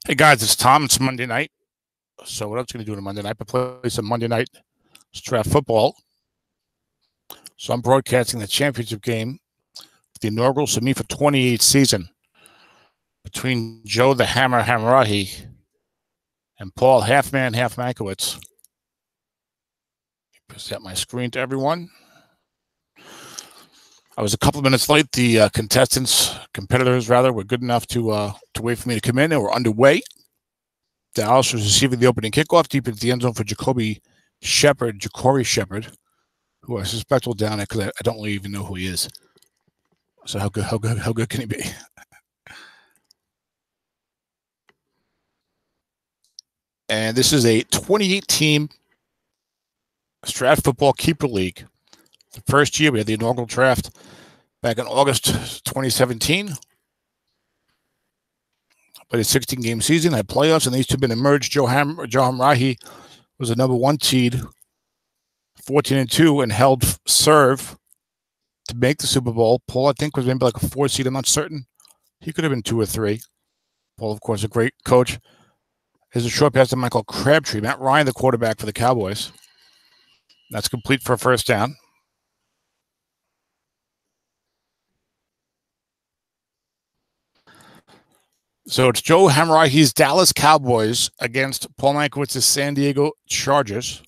Hey guys, it's Tom. It's Monday night. So what else going to do on Monday night? But play some Monday night STRAT football. So I'm broadcasting the championship game, the inaugural STRAT 28 season between Joe the Hammer Hamrahi and Paul Half Man Half Mankiewicz. Present my screen to everyone. I was a couple of minutes late. The competitors were good enough to wait for me to come in. They were underway. Dallas was receiving the opening kickoff deep into the end zone for Jacory Shepard, who I suspect will down it because I don't really even know who he is. So how good can he be? And this is a 28-team STRAT football keeper league. The first year we had the inaugural draft back in August 2017. Played a 16-game season, had playoffs, and these two have been emerged. Joe Hamrahi was the number 1 seed, 14-2, and held serve to make the Super Bowl. Paul, I think, was maybe like a 4 seed. I'm not certain. He could have been 2 or 3. Paul, of course, a great coach. Here's a short pass to Michael Crabtree. Matt Ryan, the quarterback for the Cowboys. That's complete for a first down. So it's Joe Hamrahi's Dallas Cowboys against Paul Mankiewicz's San Diego Chargers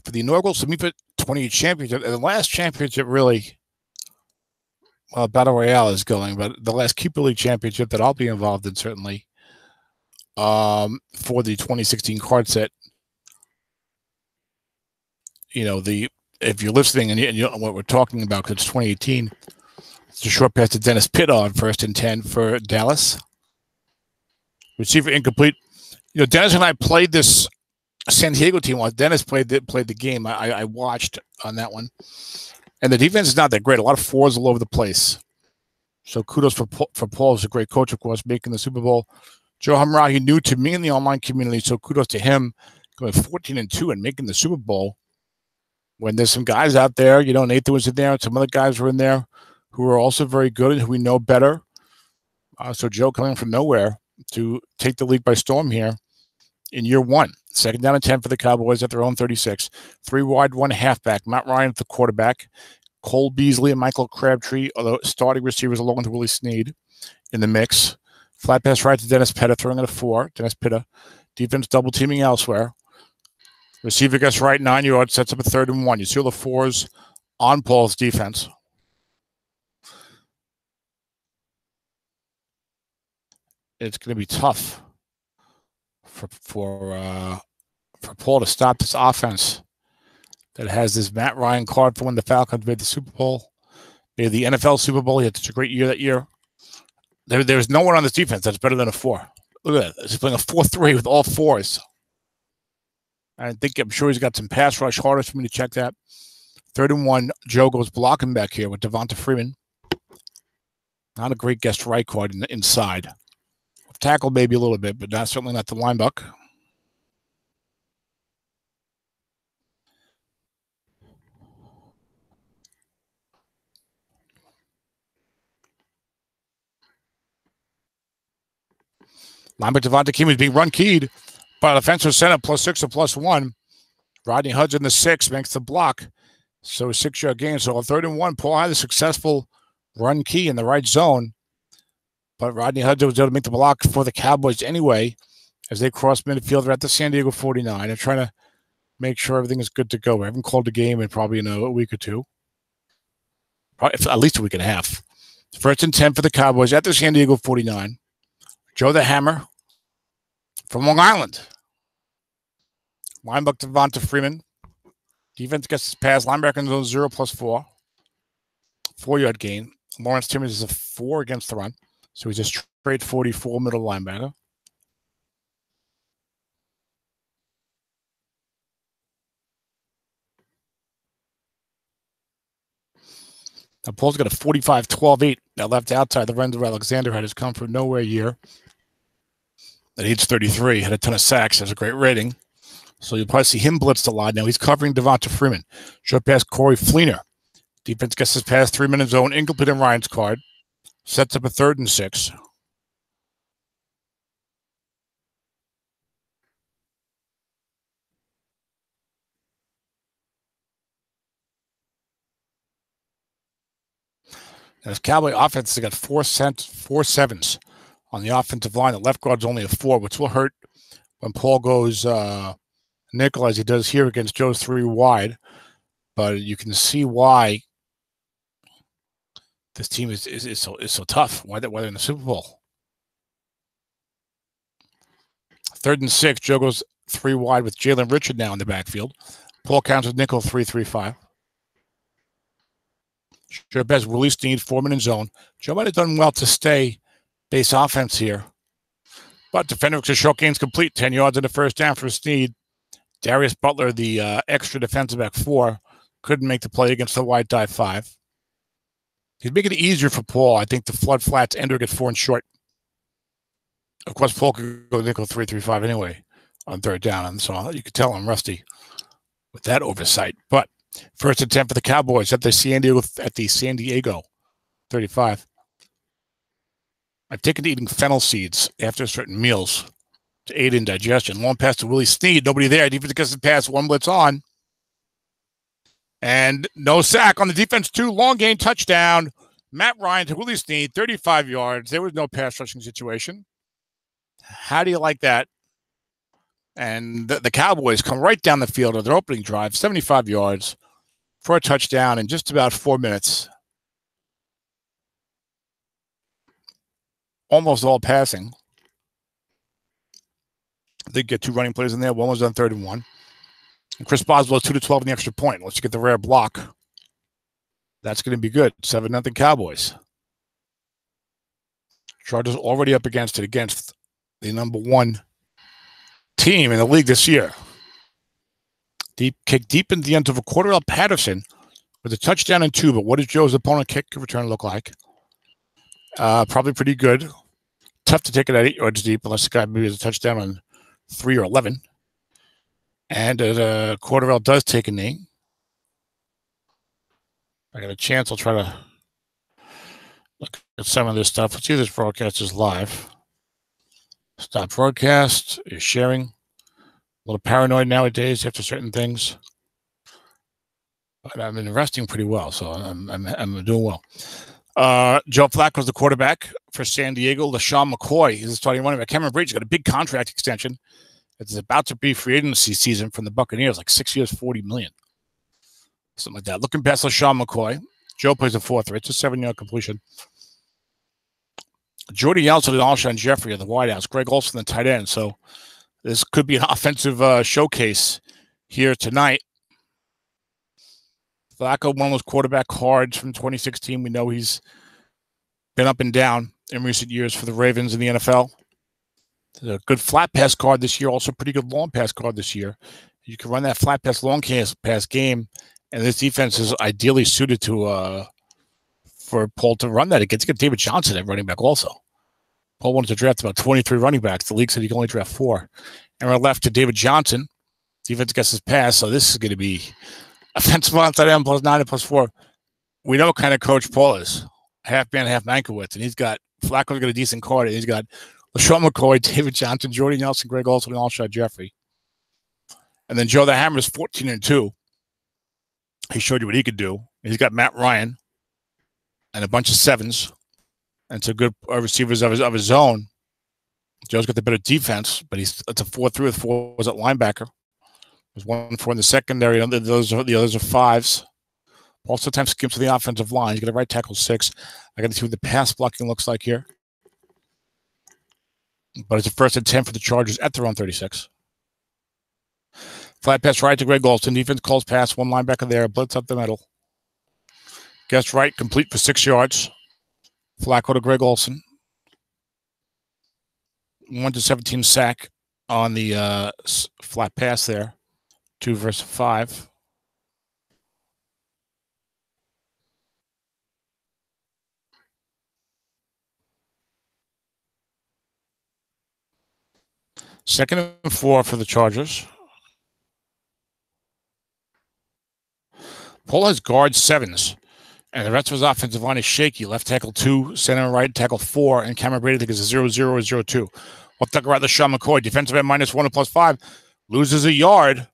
for the inaugural STRAT 28 championship. And the last championship really, well, Battle Royale is going, but the last Keeper League championship that I'll be involved in, certainly, for the 2016 card set. You know, if you're listening and you don't know what we're talking about, because it's 2018, it's a short pass to Dennis Pitta on 1st and 10 for Dallas. Receiver incomplete. You know, Dennis and I played this San Diego team once. Dennis played the game. I watched on that one. And the defense is not that great. A lot of 4s all over the place. So kudos for Paul, who's a great coach, of course, making the Super Bowl. Joe Hamrahi, new to me in the online community, so kudos to him going 14-2 and making the Super Bowl. When there's some guys out there, you know, Nathan was in there, and some other guys were in there who are also very good and who we know better. So Joe coming from nowhere to take the league by storm here in year 1. 2nd down and 10 for the Cowboys at their own 36. 3 wide, 1 halfback. Matt Ryan at the quarterback. Cole Beasley and Michael Crabtree are the starting receivers along with Willie Snead in the mix. Flat pass right to Dennis Pitta, throwing at a 4. Dennis Pitta. Defense double teaming elsewhere. Receiver gets right 9 yards, sets up a 3rd and 1. You see all the 4s on Paul's defense. It's going to be tough for Paul to stop this offense that has this Matt Ryan card for when the Falcons made the Super Bowl. Made the NFL Super Bowl. He had such a great year that year. There's no one on this defense that's better than a 4. Look at that. He's playing a 4-3 with all 4s. I'm sure he's got some pass rush. Harder for me to check that. 3rd and 1. Joe goes blocking back here with Devonta Freeman. Not a great guest right guard inside. Tackle maybe a little bit, but certainly not the linebacker. Linebacker Devonta Freeman is being run keyed by the defensive center, +6 or +1. Rodney Hudson, the 6, makes the block. So a 6-yard gain. So on 3rd and 1, Paul had a successful run key in the right zone. But Rodney Hudson was able to make the block for the Cowboys anyway as they cross midfield. They're at the San Diego 49. They're trying to make sure everything is good to go. We haven't called the game in probably a week or 2. Probably at least a week and a half. 1st and 10 for the Cowboys at the San Diego 49. Joe the Hammer from Long Island. Linebacker Devonta Freeman. Defense gets his pass. Linebacker in zone 0 +4. 4-yard gain. Lawrence Timmons is a 4 against the run. So he's a straight 44 middle linebacker. Now Paul's got a 45-12-8 that left outside. The Renzo Alexander had his come from nowhere year. At age 33, had a ton of sacks. Has a great rating. So you'll probably see him blitzed a lot. Now he's covering Devonta Freeman. Short pass Corey Fleener. Defense gets his pass 3-minute zone. Incomplete in Ryan's card. Sets up a 3rd and 6. And this Cowboy offense has got four sevens on the offensive line. The left guard's only a 4, which will hurt when Paul goes nickel, as he does here against Joe's 3 wide. But you can see why this team is so tough. Why they're in the Super Bowl. 3rd and 6. Joe goes 3 wide with Jalen Richard now in the backfield. Paul counts with nickel 3-3-5. Sure best Willie Snead, Foreman in zone. Joe might have done well to stay base offense here. But defender looks a short gains complete. 10 yards in the first down for Snead. Darius Butler, the extra defensive back 4, couldn't make the play against the wide dive 5. He's making it easier for Paul. I think the flood flats ender get 4 and short. Of course, Paul could go nickel 3-3-5 anyway on 3rd down. And so you could tell I'm rusty with that oversight. But 1st and 10 for the Cowboys at the San Diego 35. I've taken to eating fennel seeds after certain meals to aid in digestion. Long pass to Willie Snead. Nobody there. Defense gets the pass. 1 blitz on. And no sack on the defense. 2. Long gain touchdown. Matt Ryan to Willie Snead. 35 yards. There was no pass rushing situation. How do you like that? And the Cowboys come right down the field of their opening drive. 75 yards for a touchdown in just about 4 minutes. Almost all passing. They get 2 running plays in there. One was on 3rd and 1. And Chris Boswell 2-12 in the extra point. Once you get the rare block, that's going to be good. 7-0 Cowboys. Chargers already up against it, against the number 1 team in the league this year. Deep kick deep into the end of a Cordell Patterson with a touchdown and 2. But what does Joe's opponent kick return look like? Probably pretty good. Tough to take it at 8 yards deep unless the guy maybe has a touchdown on 3 or 11. And Cordell does take a knee. If I got a chance, I'll try to look at some of this stuff. Let's see if this broadcast is live. Stop broadcast. You're sharing. A little paranoid nowadays after certain things. But I've been resting pretty well, so I'm doing well. Joe Flacco's the quarterback for San Diego. LaShawn McCoy is the starting running back. Cameron Brady's got a big contract extension. It's about to be free agency season from the Buccaneers, like 6 years, $40 million. Something like that. Looking past LaShawn McCoy. Joe plays a 4-3. It's a 7-yard completion. Jordy Nelson and Alshon Jeffrey are the wideouts. Greg Olsen, the tight end. So this could be an offensive showcase here tonight. Flacco won with quarterback cards from 2016. We know he's been up and down in recent years for the Ravens in the NFL. A good flat pass card this year, also pretty good long pass card this year. You can run that flat pass, long pass game, and this defense is ideally suited to for Paul to run that against. Get David Johnson at running back also. Paul wanted to draft about 23 running backs. The league said he can only draft 4. And we're left to David Johnson. Defense gets his pass, so this is going to be offensive outside M +9 and +4. We know what kind of coach Paul is. Half man, half Mankiewicz. And he's got Flacco's got a decent card. And he's got LaShawn McCoy, David Johnson, Jordy Nelson, Greg Olsen, and Alshon Jeffrey. And then Joe the Hammer's 14-2. He showed you what he could do. He's got Matt Ryan and a bunch of 7s and some good receivers of his own. Joe's got the better defense, but it's a 4-3 with 4 was at linebacker. There's 1-4 in the secondary. The others are 5s. Paul sometimes skips to the offensive line. He's got a right tackle 6. I got to see what the pass blocking looks like here. But it's a 1st and 10 for the Chargers at their own 36. Flat pass right to Greg Olsen. Defense calls pass. 1 linebacker there. Blitz up the middle. Guess right. Complete for 6 yards. Flacco to Greg Olsen. 1-17 sack on the flat pass there. 2 versus 5. Second and 4 for the Chargers. Paul has guard 7s, and the rest of his offensive line is shaky. Left tackle 2, center and right tackle 4, and Cameron Brady, I think, is a 0-0 or 0-2. We'll talk about LaShawn McCoy. Defensive end -1 and +5. Loses a yard.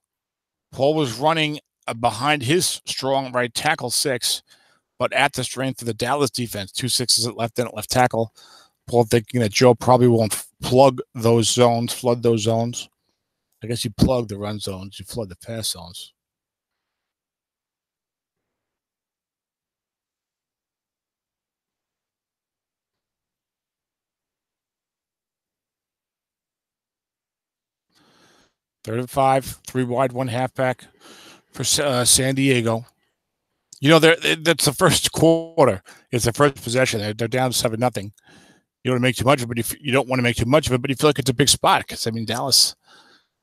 Paul was running behind his strong right tackle 6. but at the strength of the Dallas defense. 2 6s at left end at left tackle. Paul thinking that Joe probably won't flood those zones. I guess you plug the run zones, you flood the pass zones. Third and 5, 3 wide, 1 halfback for San Diego. You know, that's the first quarter. It's the first possession. They're down 7-0. You don't want to make too much of it, but you don't want to make too much of it, but you feel like it's a big spot because, I mean, Dallas,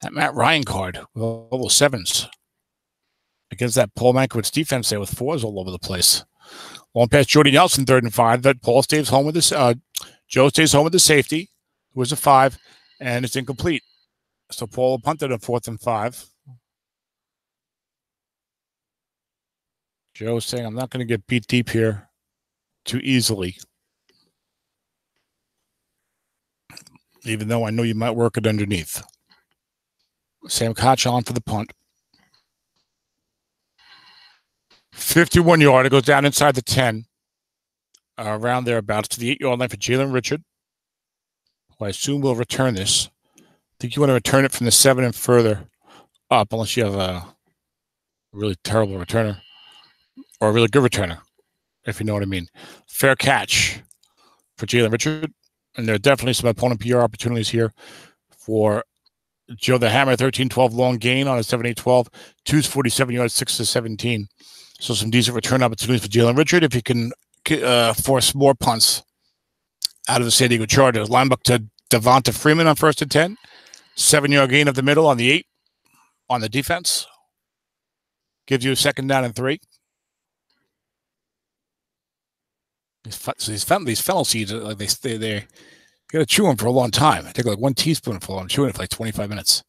that Matt Ryan card with all those 7s against that Paul Mankiewicz defense there with 4s all over the place. Long pass Jordy Nelson, 3rd and 5. That Paul stays home with this. Joe stays home with the safety, who was a 5, and it's incomplete. So Paul punted on 4th and 5. Joe saying, I'm not going to get beat deep here too easily. Even though I know you might work it underneath. Sam Koch on for the punt. 51-yard. It goes down inside the 10. Around thereabouts to the 8-yard line for Jalen Richard, who I assume will return this. I think you want to return it from the 7 and further up, unless you have a really terrible returner or a really good returner, if you know what I mean. Fair catch for Jalen Richard. And there are definitely some opponent PR opportunities here for Joe the Hammer. 13-12 long gain on a 7-8-12. 2's 47 yards, 6 17. So some decent return opportunities for Jalen Richard if he can force more punts out of the San Diego Chargers. Linebacker to Devonta Freeman on 1st and 10. 7-yard gain up the middle on the 8 on the defense. Gives you a 2nd down and 3. These fennel seeds, like they got to chew them for a long time. I take like 1 teaspoonful. I'm chewing it for like 25 minutes.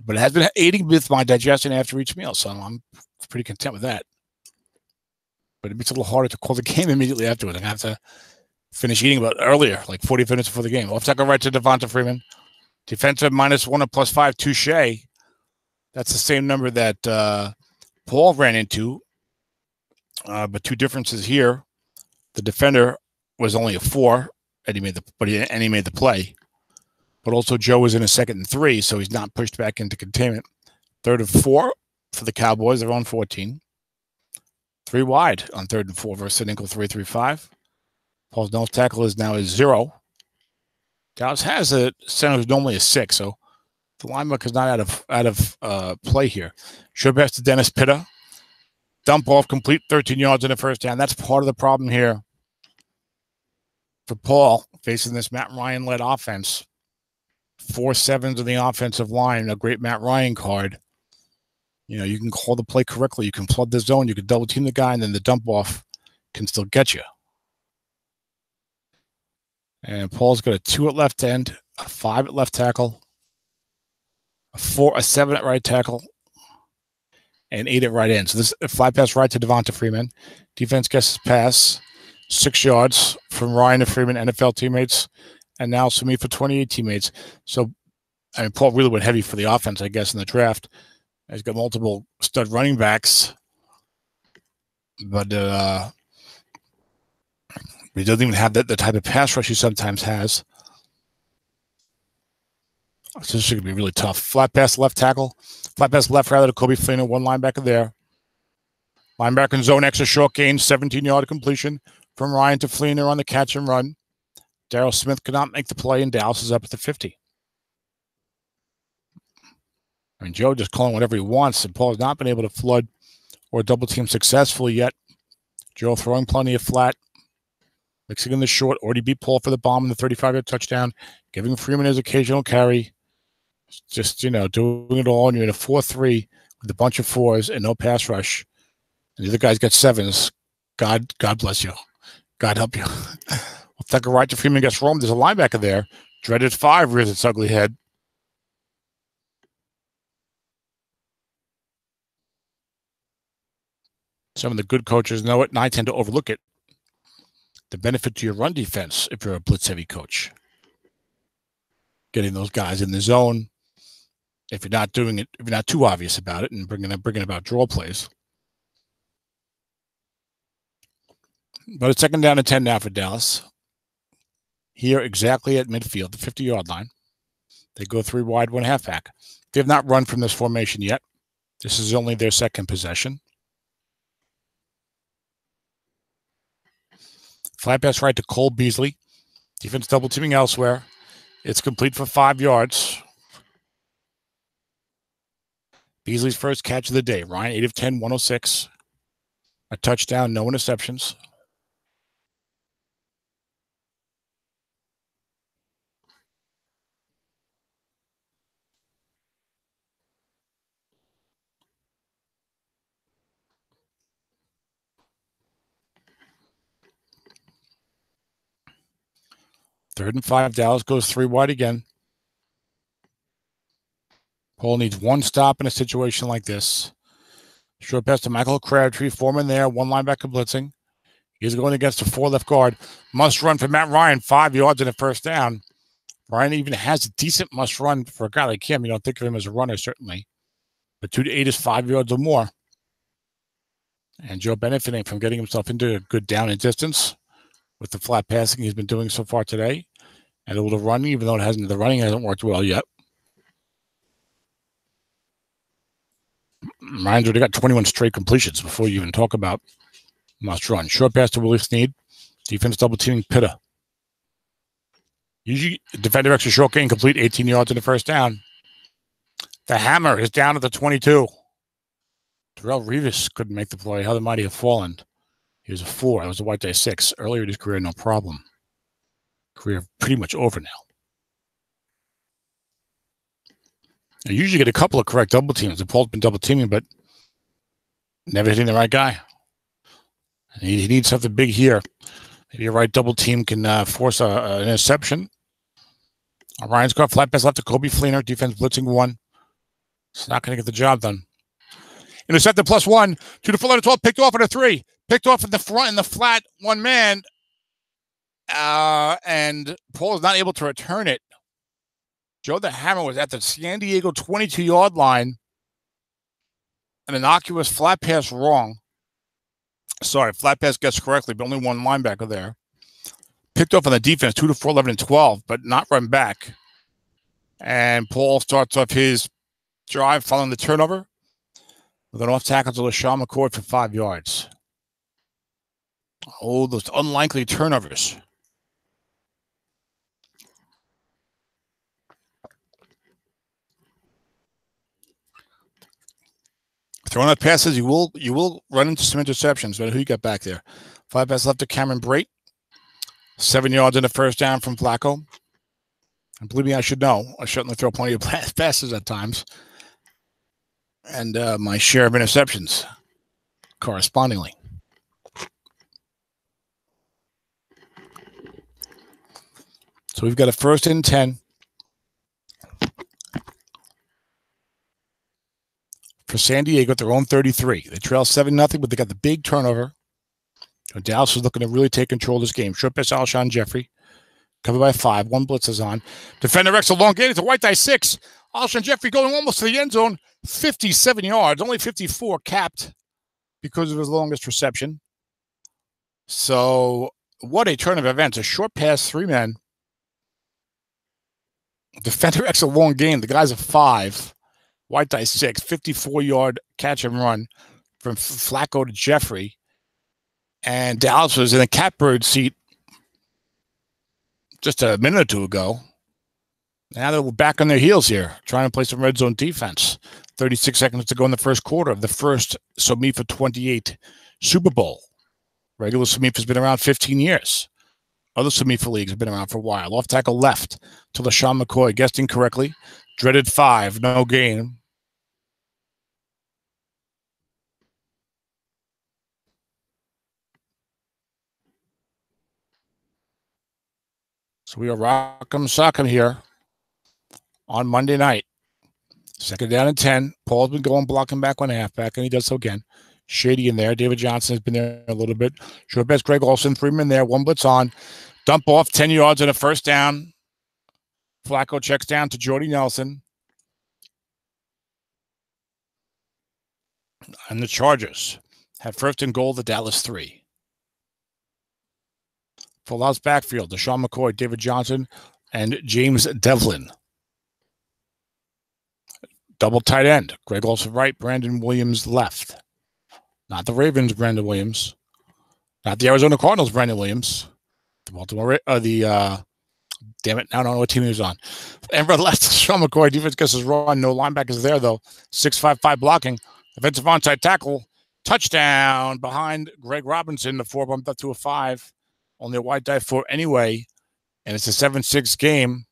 But it has been aiding with my digestion after each meal, so I'm pretty content with that. But it makes it a little harder to call the game immediately afterwards. I'm going to have to finish eating about earlier, like 40 minutes before the game. Left tackle right to Devonta Freeman. Defensive -1 and +5, Touche. That's the same number that Paul ran into, but 2 differences here. The defender was only a 4, and he made the play. But also Joe was in a 2nd and 3, so he's not pushed back into containment. 3rd and 4 for the Cowboys. They're on 14. 3 wide on 3rd and 4 versus an ankle 3-3-5. Paul's nose tackle is now a 0. Dallas has a center who's normally a 6, so the linebacker is not out of play here. Short pass to Dennis Pitta. Dump off, complete 13 yards in the 1st down. That's part of the problem here for Paul facing this Matt Ryan-led offense. 4 7s on the offensive line, a great Matt Ryan card. You know, you can call the play correctly. You can flood the zone. You can double team the guy, and then the dump off can still get you. And Paul's got a 2 at left end, a 5 at left tackle, a 7 at right tackle, and 8 at right end. So this fly pass right to Devonta Freeman. Defense gets his pass, 6 yards from Ryan to Freeman, NFL teammates, and now Sumi for 28 teammates. So, I mean, Paul really went heavy for the offense, I guess, in the draft. He's got multiple stud running backs, but he doesn't even have the type of pass rush he sometimes has. So this is going to be really tough. Flat pass left tackle. Flat pass left rather to Kobe Fleener. 1 linebacker there. Linebacker in zone extra short gain. 17-yard completion from Ryan to Fleener on the catch and run. Darryl Smith could not make the play, and Dallas is up at the 50. I mean, Joe just calling whatever he wants, and Paul has not been able to flood or double team successfully yet. Joe throwing plenty of flat. Mixing in the short. Already beat Paul for the bomb in the 35-yard touchdown. Giving Freeman his occasional carry. Just, you know, doing it all, and you're in a 4-3 with a bunch of 4s and no pass rush. And the other guys got 7s. God bless you. God help you. We'll take a right to Freeman gets roamed. There's a linebacker there. Dreaded 5 rears its ugly head. Some of the good coaches know it, and I tend to overlook it. The benefit to your run defense if you're a blitz-heavy coach. Getting those guys in the zone. If you're not doing it, if you're not too obvious about it, and bringing about draw plays. But it's 2nd down and 10 now for Dallas. Here exactly at midfield, the 50-yard line. They go 3 wide, 1 halfback. They have not run from this formation yet. This is only their 2nd possession. Flat pass right to Cole Beasley. Defense double teaming elsewhere. It's complete for 5 yards. Beasley's first catch of the day. Ryan, 8 of 10, 106. A touchdown, no interceptions. Third and 5. Dallas goes 3 wide again. Paul needs 1 stop in a situation like this. Short pass to Michael Crabtree. Foreman there. 1 linebacker blitzing. He's going against a 4 left guard. Must run for Matt Ryan. 5 yards and a first down. Ryan even has a decent must run for a guy like him. You don't think of him as a runner, certainly. But 2 to 8 is 5 yards or more. And Joe benefiting from getting himself into a good down and distance with the flat passing he's been doing so far today. And a little running, even though the running hasn't worked well yet. Ryan's already got 21 straight completions before you even talk about must run. Short pass to Willie Snead. Defense double teaming Pitta. Usually, defender extra short gain complete, 18 yards in the first down. The hammer is down at the 22. Terrell Revis couldn't make the play. How the mighty have fallen. He was a 4. That was a white day 6. Earlier in his career, no problem. Career pretty much over now. I usually get a couple of correct double teams. The Paul's been double teaming, but never hitting the right guy. And he needs something big here. Maybe a right double team can force an interception. Ryan's got flat pass left to Kobe Fleener. Defense blitzing 1. It's not going to get the job done. Intercepted +1. To the full 12. Picked off at a 3. Picked off in the front in the flat. 1 man. And Paul is not able to return it. Joe the Hammer was at the San Diego 22-yard line. An innocuous flat pass wrong. Sorry, flat pass gets correctly, but only 1 linebacker there. Picked off on the defense, 2 to 4, 11 and 12, but not run back. And Paul starts off his drive following the turnover with an off tackle to LaShawn McCoy for 5 yards. Oh, those unlikely turnovers. Throwing out passes, you will run into some interceptions. But who you got back there? 5 pass left to Cameron Brate. 7 yards in the first down from Flacco. And believe me, I should know. I certainly throw plenty of passes at times. And my share of interceptions correspondingly. So we've got a 1st and 10. For San Diego at their own 33. They trail 7-0, but they got the big turnover. Dallas is looking to really take control of this game. Short pass Alshon Jeffrey. Covered by 5. 1 blitz is on. Defender X a long gain. It's a white die 6. Alshon Jeffrey going almost to the end zone. 57 yards. Only 54 capped because of his longest reception. So what a turn of events. A short pass, 3 men. Defender X a long gain. The guy's a 5. White die 6, 54-yard catch and run from Flacco to Jeffrey. And Dallas was in the catbird seat just a minute or 2 ago. Now they're back on their heels here, trying to play some red zone defense. 36 seconds to go in the first quarter of the first SOMIFA 28 Super Bowl. Regular SOMIFA has been around 15 years. Other SOMIFA leagues have been around for a while. Off tackle left to LaShawn McCoy. Guessed incorrectly. Dreaded 5, no gain. So we are rock'em sock'em here on Monday night. 2nd down and 10. Paul's been going blocking back 1 halfback, and he does so again. Shady in there. David Johnson has been there a little bit. Short pass Greg Olsen, 3 men there. 1 blitz on. Dump off, 10 yards and a first down. Flacco checks down to Jordy Nelson. And the Chargers have 1st and goal, the Dallas 3. Full house backfield. Deshaun McCoy, David Johnson, and James Devlin. Double tight end. Greg Olsen right, Brandon Williams left. Not the Ravens, Brandon Williams. Not the Arizona Cardinals, Brandon Williams. The Baltimore, damn it, now I don't know what team he was on. Enver left, Deshaun McCoy, defense gets his run. No linebackers there, though. 6.55 blocking. Defensive onside tackle. Touchdown behind Greg Robinson. The 4 bumped up to a 5. Only a wide dive 4 anyway. And it's a 7-6 game.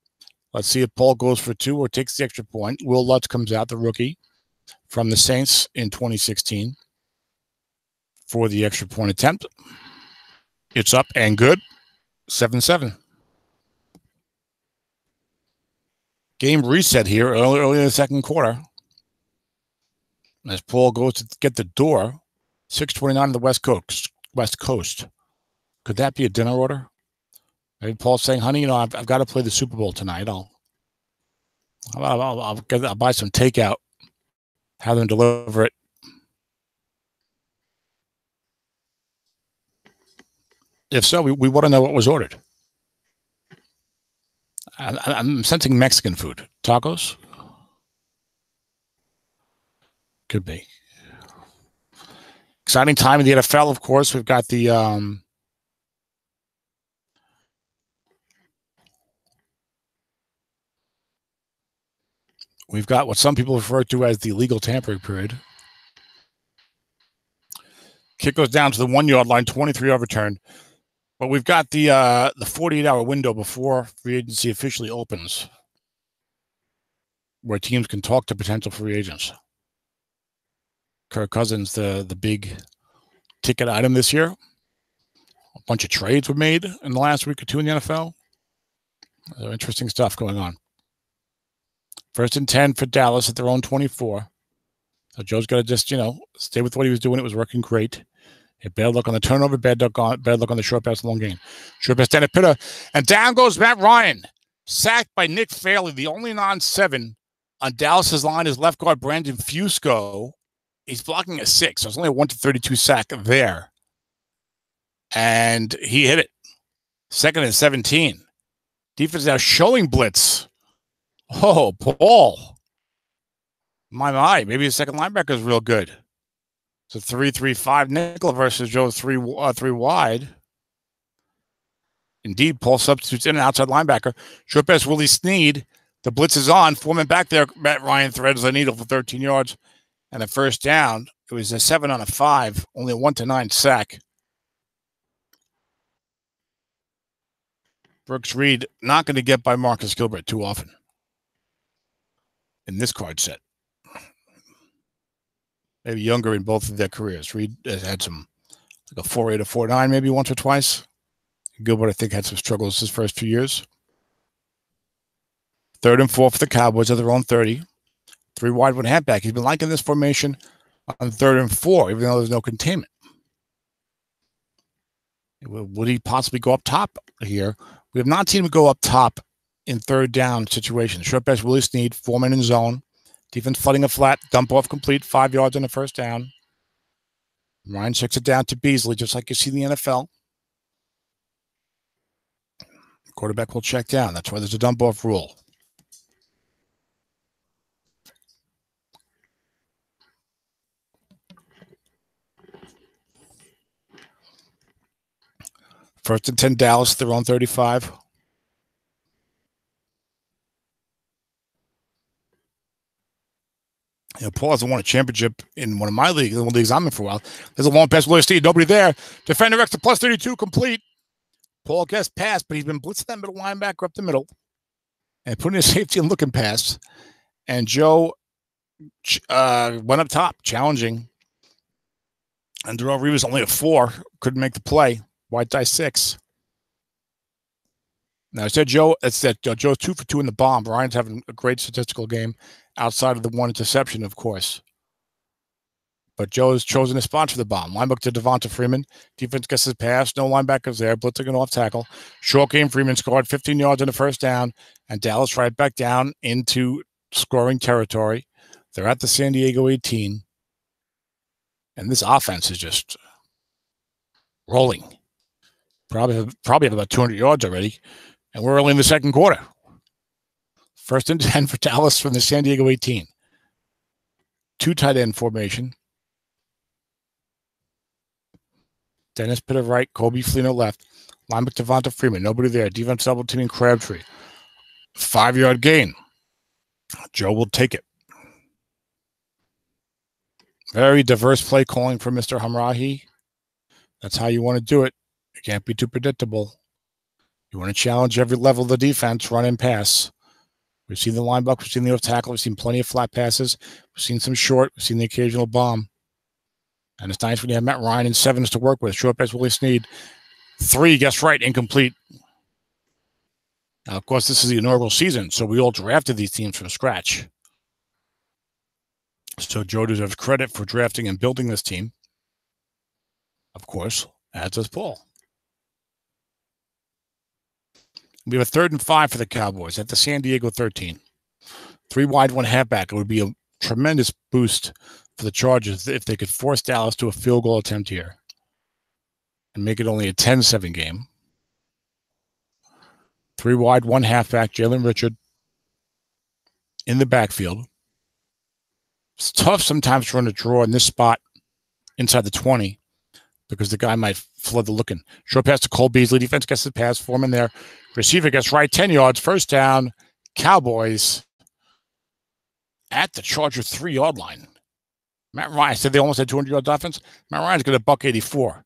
Let's see if Paul goes for 2 or takes the extra point. Will Lutz comes out, the rookie from the Saints in 2016 for the extra point attempt. It's up and good. 7-7. Game reset here early in the second quarter. As Paul goes to get the door. 6:29 on the West Coast. Could that be a dinner order? Maybe Paul's saying, honey, I've got to play the Super Bowl tonight. I'll buy some takeout, have them deliver it. If so, we want to know what was ordered. I'm sensing Mexican food. Tacos? Could be. Exciting time in the NFL, of course. We've got the we've got what some people refer to as the legal tampering period. Kick goes down to the 1-yard line, 23-yard return. But we've got the 48-hour window before free agency officially opens, where teams can talk to potential free agents. Kirk Cousins, the big ticket item this year. A bunch of trades were made in the last week or two in the NFL. Interesting stuff going on. 1st and 10 for Dallas at their own 24. So Joe's got to just, stay with what he was doing. It was working great. Bad luck on the turnover, bad luck on the short pass, long game. Short pass down to Pitta. And down goes Matt Ryan. Sacked by Nick Fairley, the only non-7 on Dallas's line is left guard Brandon Fusco. He's blocking a 6, so it's only a 1-32 sack there. And he hit it. 2nd and 17. Defense now showing blitz. Oh, Paul. My. Maybe the second linebacker is real good. So 3-3-5 nickel versus Joe 3 wide. Indeed, Paul substitutes in an outside linebacker. Short pass Willie Snead. The blitz is on. 4-man back there. Matt Ryan threads the needle for 13 yards. And a first down. It was a 7 on a 5. Only a 1-9 sack. Brooks Reed not going to get by Marcus Gilbert too often in this card set. Maybe younger in both of their careers. Reed has had some, like a 4.8 or 4.9 maybe once or twice. Gilbert, I think, had some struggles his first few years. 3rd and 4 for the Cowboys at their own 30. 3 wide, 1 halfback. He's been liking this formation on 3rd and 4, even though there's no containment. Would he possibly go up top here? We have not seen him go up top in 3rd down situations. Short pass, Willie Snead, 4-man in zone. Defense flooding a flat, dump off complete, 5 yards on the first down. Ryan checks it down to Beasley, just like you see in the NFL. Quarterback will check down. That's why there's a dump off rule. First and 10 Dallas, their own 35. Paul hasn't won a championship in one of my leagues, in one of the leagues I'm in for a while. There's a long pass, Willie Snead, nobody there. Defender extra plus 32, complete. Paul gets past, but he's been blitzing that middle linebacker up the middle and putting his safety and looking pass. And Joe went up top, challenging. And Darrell Reed was only a 4, couldn't make the play. White die 6. Now, I said Joe, it's that Joe's 2 for 2 in the bomb. Ryan's having a great statistical game outside of the 1 interception, of course. But Joe's chosen a spot for the bomb. Linebacker to Devonta Freeman. Defense gets his pass. No linebackers there. Blitzing an off tackle. Short game. Freeman scored 15 yards on the first down. And Dallas right back down into scoring territory. They're at the San Diego 18. And this offense is just rolling. Probably have about 200 yards already, and we're only in the second quarter. 1st and 10 for Dallas from the San Diego 18. 2 tight end formation. Dennis Pitta right, Kobe Fleener left. Linebacker Devonta Freeman, nobody there. Defense double teaming Crabtree. 5-yard gain. Joe will take it. Very diverse play calling for Mr. Hamrahi. That's how you want to do it. It can't be too predictable. You want to challenge every level of the defense, run and pass. We've seen the linebacker, we've seen the off tackle, we've seen plenty of flat passes, we've seen some short, we've seen the occasional bomb. And it's nice when you have Matt Ryan and sevens to work with. Short pass, Willie Snead. 3, guess right, incomplete. Now, of course, this is the inaugural season, so we all drafted these teams from scratch. So Joe deserves credit for drafting and building this team. Of course, as does Paul. We have a 3rd and 5 for the Cowboys at the San Diego 13. 3 wide, 1 halfback. It would be a tremendous boost for the Chargers if they could force Dallas to a field goal attempt here and make it only a 10-7 game. 3 wide, 1 halfback, Jalen Richard in the backfield. It's tough sometimes to run a draw in this spot inside the 20 because the guy might flood the looking. Short pass to Cole Beasley. Defense gets the pass. Foreman there. Receiver gets right. 10 yards. 1st down. Cowboys at the Charger 3-yard line. Matt Ryan said they almost had 200 yards offense. Matt Ryan's got a $184.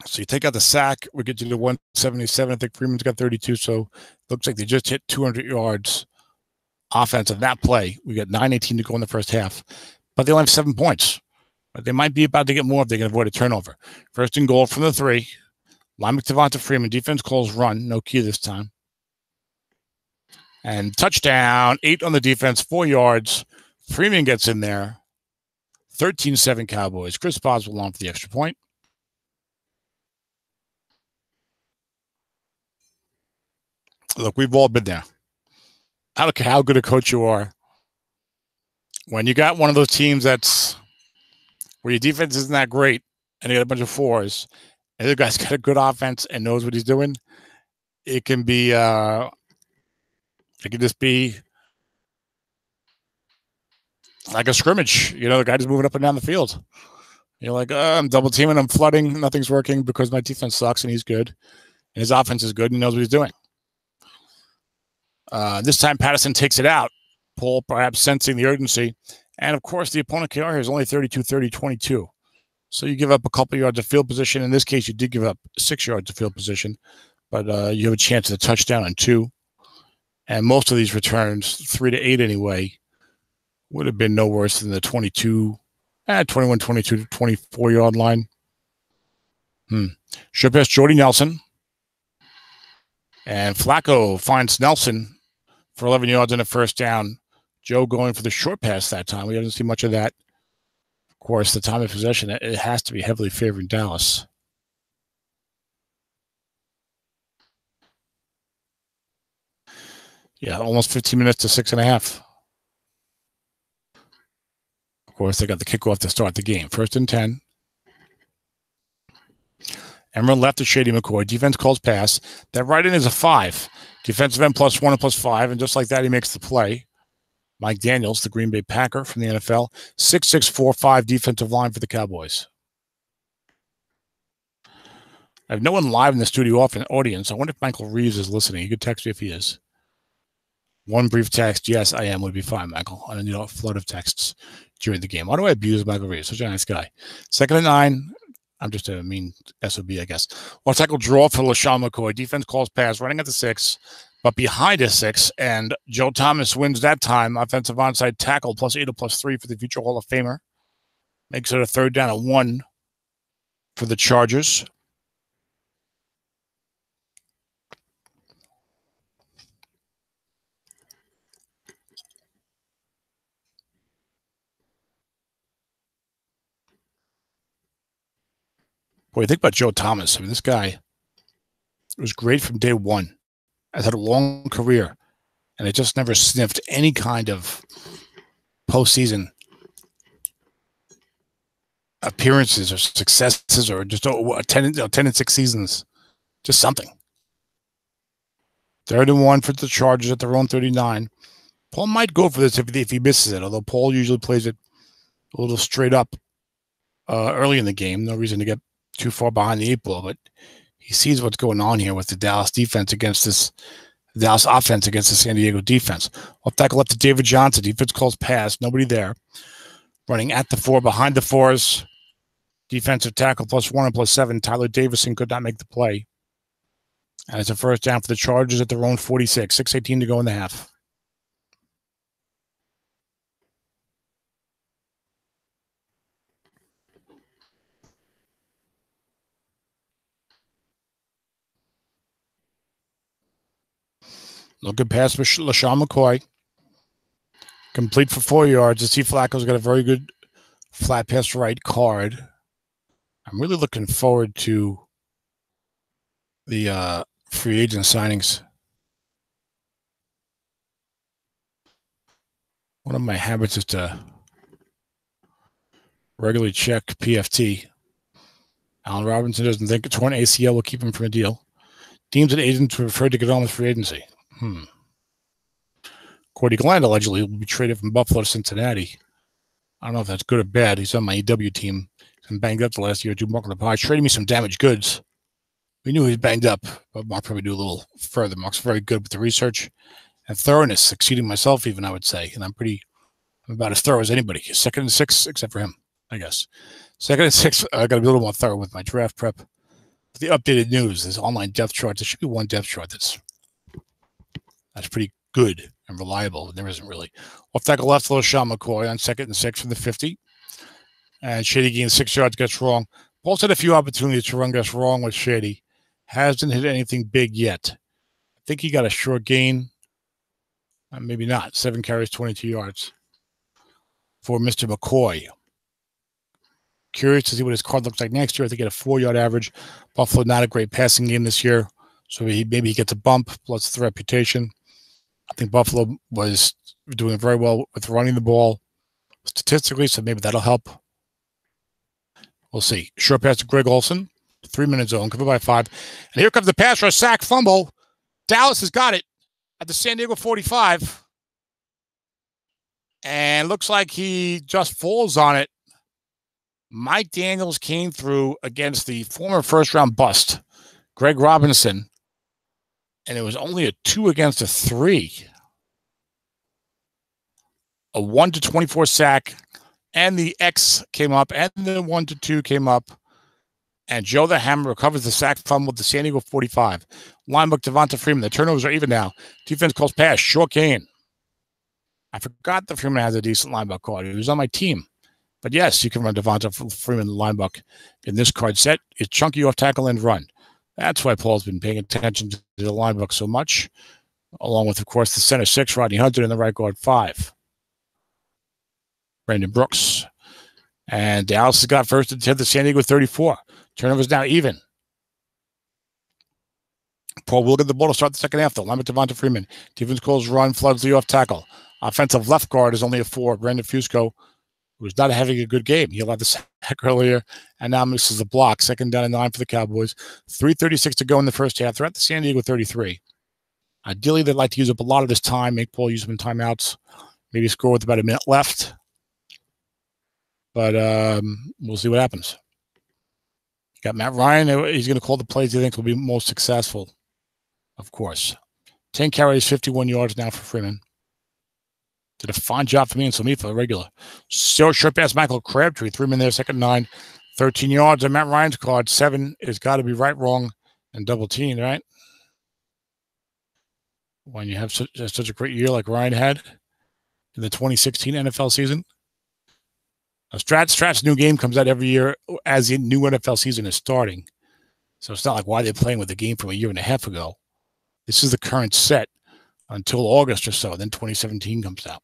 So you take out the sack. We get you to 177. I think Freeman's got 32. So looks like they just hit 200 yards offense of that play. We got 9:18 to go in the first half. But they only have 7 points. But they might be about to get more if they can avoid a turnover. 1st and goal from the 3. Linebacker Devonta Freeman. Defense calls run. No key this time. And touchdown. 8 on the defense. 4 yards. Freeman gets in there. 13-7 Cowboys. Chris Boswell on for the extra point. Look, we've all been there. I don't care how good a coach you are. When you got one of those teams that's where your defense isn't that great and you got a bunch of 4s, and the guy's got a good offense and knows what he's doing, it can be it can just be like a scrimmage. You know, the guy just moving up and down the field. You're like, I'm double teaming, I'm flooding, nothing's working because my defense sucks and he's good. And his offense is good and he knows what he's doing. This time Patterson takes it out. Paul perhaps sensing the urgency. And, of course, the opponent KR is only 32-30-22. So you give up a couple yards of field position. In this case, you did give up 6 yards of field position. But you have a chance at a touchdown on 2. And most of these returns, 3 to 8 anyway, would have been no worse than the 21, 22 to 24-yard line. Short pass, Jordy Nelson. And Flacco finds Nelson for 11 yards and a 1st down. Joe going for the short pass that time. We haven't seen much of that. Of course, the time of possession, it has to be heavily favoring Dallas. Yeah, almost 15 minutes to 6.5. Of course, they got the kickoff to start the game. 1st and 10. Emerald left to Shady McCoy. Defense calls pass. That right in is a 5. Defensive end +1 and +5. And just like that, he makes the play. Mike Daniels, the Green Bay Packer from the NFL. 6'6", 4'5" defensive line for the Cowboys. I have no one live in the studio audience. I wonder if Michael Reeves is listening. You could text me if he is. One brief text, yes, I am, would be fine, Michael. I don't need a flood of texts during the game. Why do I abuse Michael Reeves? Such a nice guy. 2nd and 9. I'm just a mean SOB, I guess. One tackle draw for LaShawn McCoy. Defense calls pass, running at the 6, but behind a 6. And Joe Thomas wins that time. Offensive onside tackle, +8 or +3 for the future Hall of Famer. Makes it a 3rd down and 1 for the Chargers. Boy, think about Joe Thomas. I mean, this guy was great from day one. Has had a long career, and it just never sniffed any kind of postseason appearances or successes or just 10-6 seasons. Just something. 3rd-1 for the Chargers at their own 39. Paul might go for this if he misses it, although Paul usually plays it a little straight up early in the game. No reason to get too far behind the 8 ball, but he sees what's going on here with the Dallas defense against this Dallas offense against the San Diego defense. Off tackle left to David Johnson. Defense calls pass. Nobody there. Running at the 4, behind the 4s. Defensive tackle +1 and +7. Tyler Davison could not make the play. And it's a 1st down for the Chargers at their own 46. 6:18 to go in the half. Looking past LaShawn McCoy. Complete for 4 yards. You see Flacco's got a very good flat pass right card. I'm really looking forward to the free agent signings. One of my habits is to regularly check PFT. Allen Robinson doesn't think a torn ACL will keep him from a deal. Teams and agents were afraid to get on with free agency. Cordy Glenn allegedly will be traded from Buffalo to Cincinnati. I don't know if that's good or bad. He's on my EW team. He's been banged up the last year or two. Mark on the pie. Traded me some damaged goods. We knew he was banged up, but Mark probably do a little further. Mark's very good with the research and thoroughness, exceeding myself even, I would say. And I'm about as thorough as anybody. 2nd and 6, except for him, I guess. 2nd and 6, I got to be a little more thorough with my draft prep. The updated news, this online depth chart. There should be one depth chart that's pretty good and reliable. There isn't really. Off tackle left, LaShawn McCoy on 2nd and 6 from the 50. And Shady gains 6 yards, gets wrong. Paul's had a few opportunities to run gets wrong with Shady. Hasn't hit anything big yet. I think he got a short gain. Maybe not. 7 carries, 22 yards for Mr. McCoy. Curious to see what his card looks like next year. I think he had a 4-yard average. Buffalo, not a great passing game this year. So maybe he gets a bump, plus the reputation. I think Buffalo was doing very well with running the ball statistically, so maybe that'll help. We'll see. Short pass to Greg Olsen. 3-minute zone, covered by 5. And here comes the pass rush, sack, fumble. Dallas has got it at the San Diego 45. And looks like he just falls on it. Mike Daniels came through against the former first-round bust, Greg Robinson. And it was only a 2 against a 3. A 1-24 sack, and the X came up, and the 1-2 came up. And Joe the Hammer recovers the sack fumble with the San Diego 45. Linebacker Devonta Freeman. The turnovers are even now. Defense calls pass. Short gain. I forgot that Freeman has a decent linebacker card. He was on my team. But yes, you can run Devonta Freeman linebacker in this card set. It's chunky off tackle and run. That's why Paul's been paying attention to the linebacker so much, along with, of course, the center 6, Rodney Hunter, and the right guard 5, Brandon Brooks. And Dallas has got 1st and 10 to San Diego 34. Turnovers now even. Paul will get the ball to start the second half, though. Linebacker Devonta Freeman. Defense calls run, floods the off tackle. Offensive left guard is only a 4. Brandon Fusco, who's not having a good game. He allowed the sack earlier and now misses the block. 2nd down and 9 for the Cowboys. 3:36 to go in the first half. They're at the San Diego 33. Ideally, they'd like to use up a lot of this time, make Paul use them in timeouts, maybe score with about a minute left. But we'll see what happens. Got Matt Ryan. He's going to call the plays he thinks will be most successful, of course. 10 carries, 51 yards now for Freeman. Did a fine job for me and Sami for the regular. Short pass, Michael Crabtree. 3 men there, 2nd and 9. 13 yards on Matt Ryan's card. 7 has got to be right, wrong, and double teamed, right? When you have such a great year like Ryan had in the 2016 NFL season. Now, Strat's new game comes out every year as the new NFL season is starting. So it's not like why they're playing with the game from a year and a half ago. This is the current set until August or so. Then 2017 comes out.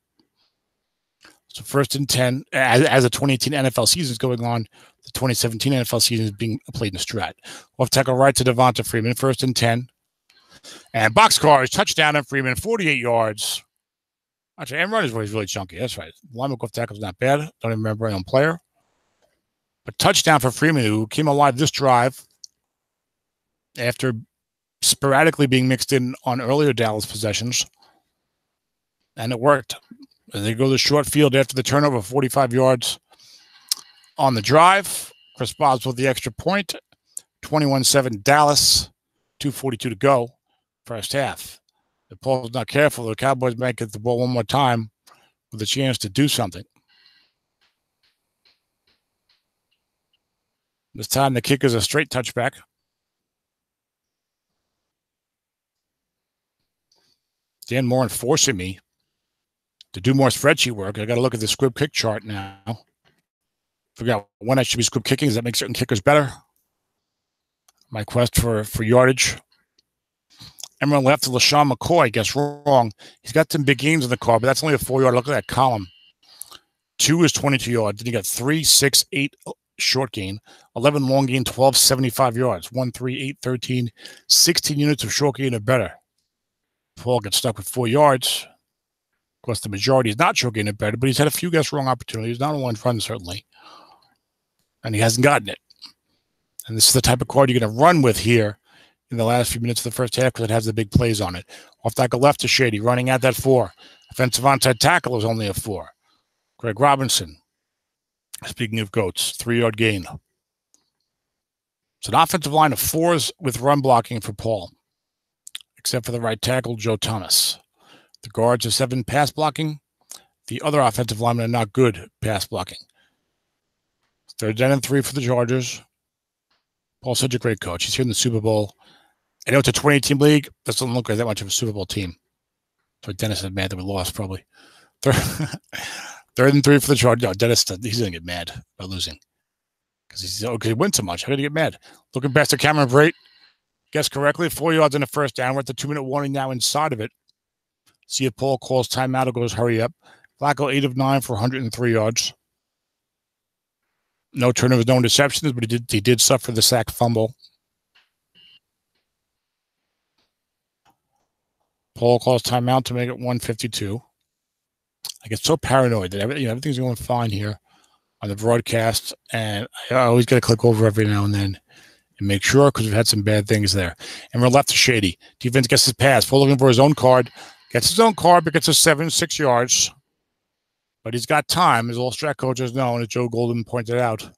So 1st and 10, as the 2018 NFL season is going on, the 2017 NFL season is being played in Strat. Off tackle right to Devonta Freeman, 1st and 10. And boxcar is touchdown on Freeman, 48 yards. Actually, and run is really chunky. That's right. Linebacker off tackle is not bad. Don't even remember my own player. But touchdown for Freeman, who came alive this drive after sporadically being mixed in on earlier Dallas possessions. And it worked. They go to the short field after the turnover, 45 yards on the drive. Chris Bobs with the extra point. 21-7 Dallas. 2:42 to go. First half. If Paul's not careful, the Cowboys might get the ball one more time with a chance to do something. This time the kick is a straight touchback. Dan Moore forcing me to do more spreadsheet work. I got to look at the squib kick chart now. Figure out when I should be squib kicking. Does that make certain kickers better? My quest for yardage. Everyone left to LaShawn McCoy. Guess wrong. He's got some big gains in the car, but that's only a 4-yard. Look at that column. 2 is 22 yards. Then you got 3, 6, 8 short gain, 11 long gain, 12, 75 yards. 1, 3, 8, 13, 16 units of short gain or better. Paul gets stuck with 4 yards. Of course, the majority is not short gain or better, but he's had a few guess wrong opportunities, not on one run, certainly. And he hasn't gotten it. And this is the type of card you're going to run with here in the last few minutes of the first half because it has the big plays on it. Off tackle left to Shady, running at that 4. Offensive onside tackle is only a 4. Greg Robinson, speaking of goats, 3-yard gain. It's an offensive line of 4s with run blocking for Paul, except for the right tackle, Joe Thomas. The guards are 7 pass blocking. The other offensive linemen are not good pass blocking. 3rd down and 3 for the Chargers. Paul's such a great coach. He's here in the Super Bowl. I know it's a 20-team league. That doesn't look like that much of a Super Bowl team. So Dennis is mad that we lost, probably. 3rd and 3 for the Chargers. No, Dennis, he's going to get mad about losing. Because he wins so much. How did he get mad? Looking past the camera, Brate. Guessed correctly. 4 yards in the first down. We're at the 2-minute warning now inside of it. See if Paul calls timeout or goes hurry up. Flacco 8 of 9 for 103 yards. No turnovers, no interceptions, but he did suffer the sack fumble. Paul calls timeout to make it 1:52. I get so paranoid that everything's going fine here on the broadcast, and I always got to click over every now and then and make sure because we've had some bad things there. And we're left to Shady. Defense gets his pass. Paul looking for his own card. Gets his own card, but gets a 6 yards. But he's got time, as all strat coaches know, and as Joe Golden pointed out.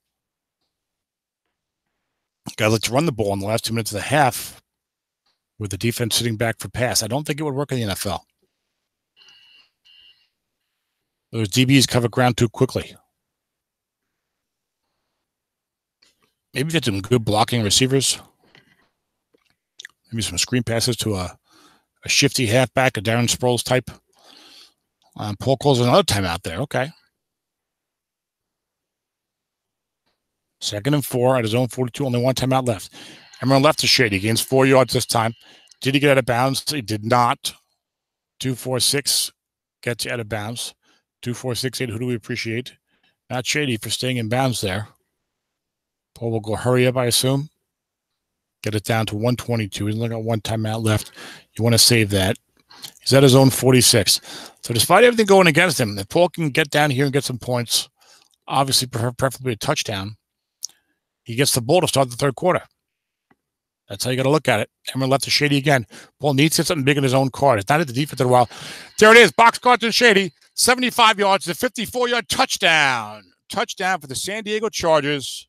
Guys like to run the ball in the last 2 minutes of the half with the defense sitting back for pass. I don't think it would work in the NFL. Those DBs cover ground too quickly. Maybe get some good blocking receivers. Maybe some screen passes to a shifty halfback, a Darren Sproles type. Paul calls another timeout there. Okay. 2nd and 4 at his own 42. Only 1 timeout left. Everyone left to Shady. Gains 4 yards this time. Did he get out of bounds? He did not. 2-4-6 gets you out of bounds. 2-4-6-8. Who do we appreciate? Not Shady for staying in bounds there. Paul will go hurry up, I assume. Get it down to 122. He's only got 1 timeout left. You want to save that. He's at his own 46. So despite everything going against him, if Paul can get down here and get some points, obviously preferably a touchdown, he gets the ball to start the 3rd quarter. That's how you got to look at it. Everyone left to Shady again. Paul needs to hit something big in his own card. It's not at the defense in a while. There it is. Box cards and Shady. 75 yards. The 54-yard touchdown. Touchdown for the San Diego Chargers.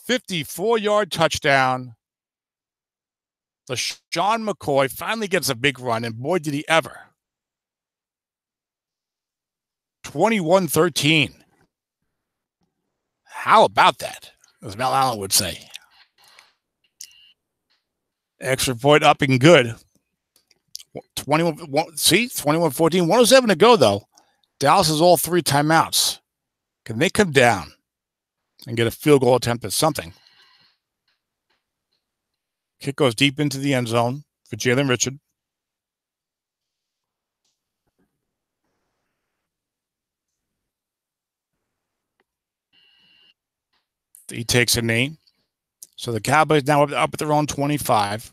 54-yard touchdown. LaShawn McCoy finally gets a big run, and boy, did he ever. 21-13. How about that? As Mel Allen would say. Extra point up and good. 21-14. 107 to go, though. Dallas has all 3 timeouts. Can they come down and get a field goal attempt at something? Kick goes deep into the end zone for Jalen Richard. He takes a knee. So the Cowboys now up at their own 25.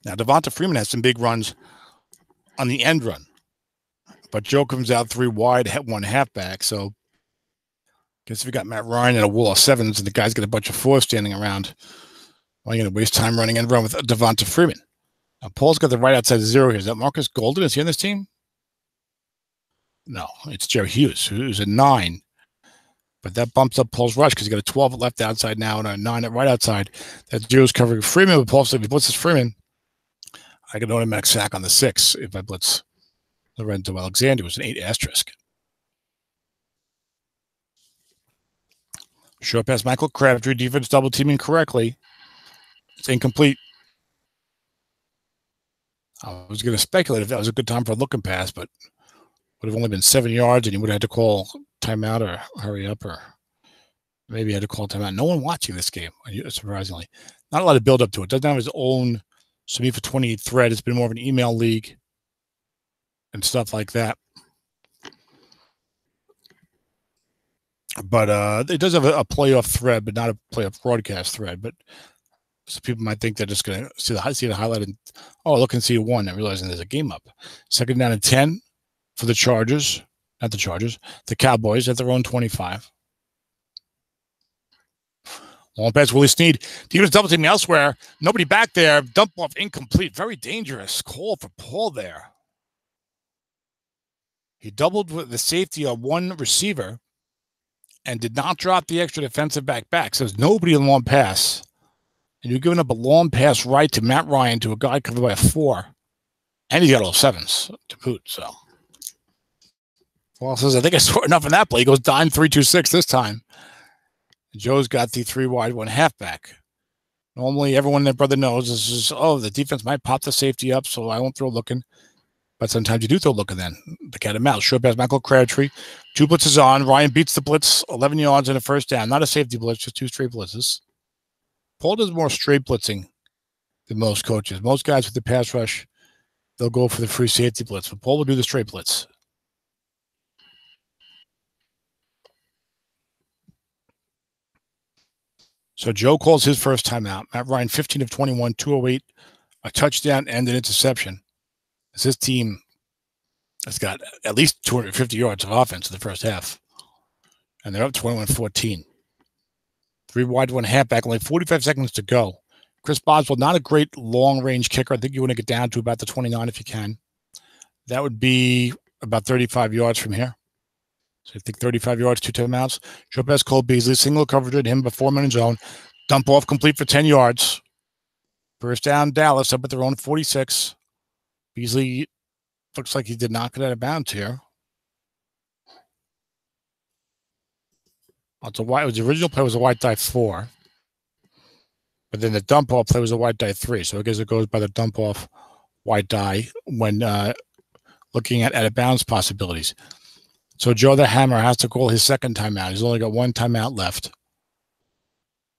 Now, Devonta Freeman has some big runs on the end run. But Joe comes out 3 wide, 1 halfback. So guess if you got Matt Ryan and a wall of 7s and the guy's got a bunch of 4s standing around, why are you going to waste time running and run with Devonta Freeman? Now, Paul's got the right outside 0 here. Is that Marcus Golden? Is he on this team? No, it's Joe Hughes, who's a 9. But that bumps up Paul's rush because he's got a 12 left outside now and a 9 at right outside. That Joe's covering Freeman. But Paul said if he blitzes Freeman, I can automatic sack on the 6 if I blitz Lorenzo Alexander. It was an 8 asterisk. Short pass, Michael Crabtree. Defense double teaming correctly. It's incomplete. I was going to speculate if that was a good time for a looking pass, but would have only been 7 yards, and he would have had to call timeout or hurry up, or maybe had to call timeout. No one watching this game, surprisingly. Not a lot of build up to it. Doesn't have his own Submit for 28 thread. It's been more of an email league and stuff like that. But it does have a playoff thread, but not a playoff broadcast thread. But some people might think they're just going to see the highlight and, oh, look and see 1 and realizing there's a game up. 2nd down and 10 for the Chargers. Not the Chargers. The Cowboys at their own 25. Long pass, Willie Snead. Defense double teaming elsewhere. Nobody back there. Dump off incomplete. Very dangerous call for Paul there. He doubled with the safety on 1 receiver and did not drop the extra defensive back. So there's nobody in long pass. And you're giving up a long pass right to Matt Ryan to a guy covered by a 4. And he's got all 7s to boot, so. Paul says, I think I scored enough in that play. He goes dime 3-2-6 this time. Joe's got the 3 wide, 1 halfback. Normally, everyone and their brother knows this is, oh, the defense might pop the safety up, so I won't throw looking. But sometimes you do throw looking then. The cat and mouse. Short pass, Michael Crabtree. 2 blitzes on. Ryan beats the blitz, 11 yards and a 1st down. Not a safety blitz, just 2 straight blitzes. Paul does more straight blitzing than most coaches. Most guys with the pass rush, they'll go for the free safety blitz. But Paul will do the straight blitz. So Joe calls his first timeout. Matt Ryan, 15 of 21, 208, a touchdown and an interception. As his team has got at least 250 yards of offense in the first half. And they're up 21-14. 3 wide, 1 halfback, only 45 seconds to go. Chris Boswell, not a great long-range kicker. I think you want to get down to about the 29 if you can. That would be about 35 yards from here. So you think 35 yards, 2 timeouts. Short pass, Cole Beasley, single coverage at him before man in zone. Dump off complete for 10 yards. First down, Dallas up at their own 46. Beasley looks like he did not get out of bounds here. It's a wide, it was the original play was a wide die 4. But then the dump off play was a wide die 3. So I guess it goes by the dump off wide die when looking at out of bounds possibilities. So Joe the Hammer has to call his 2nd timeout. He's only got 1 timeout left.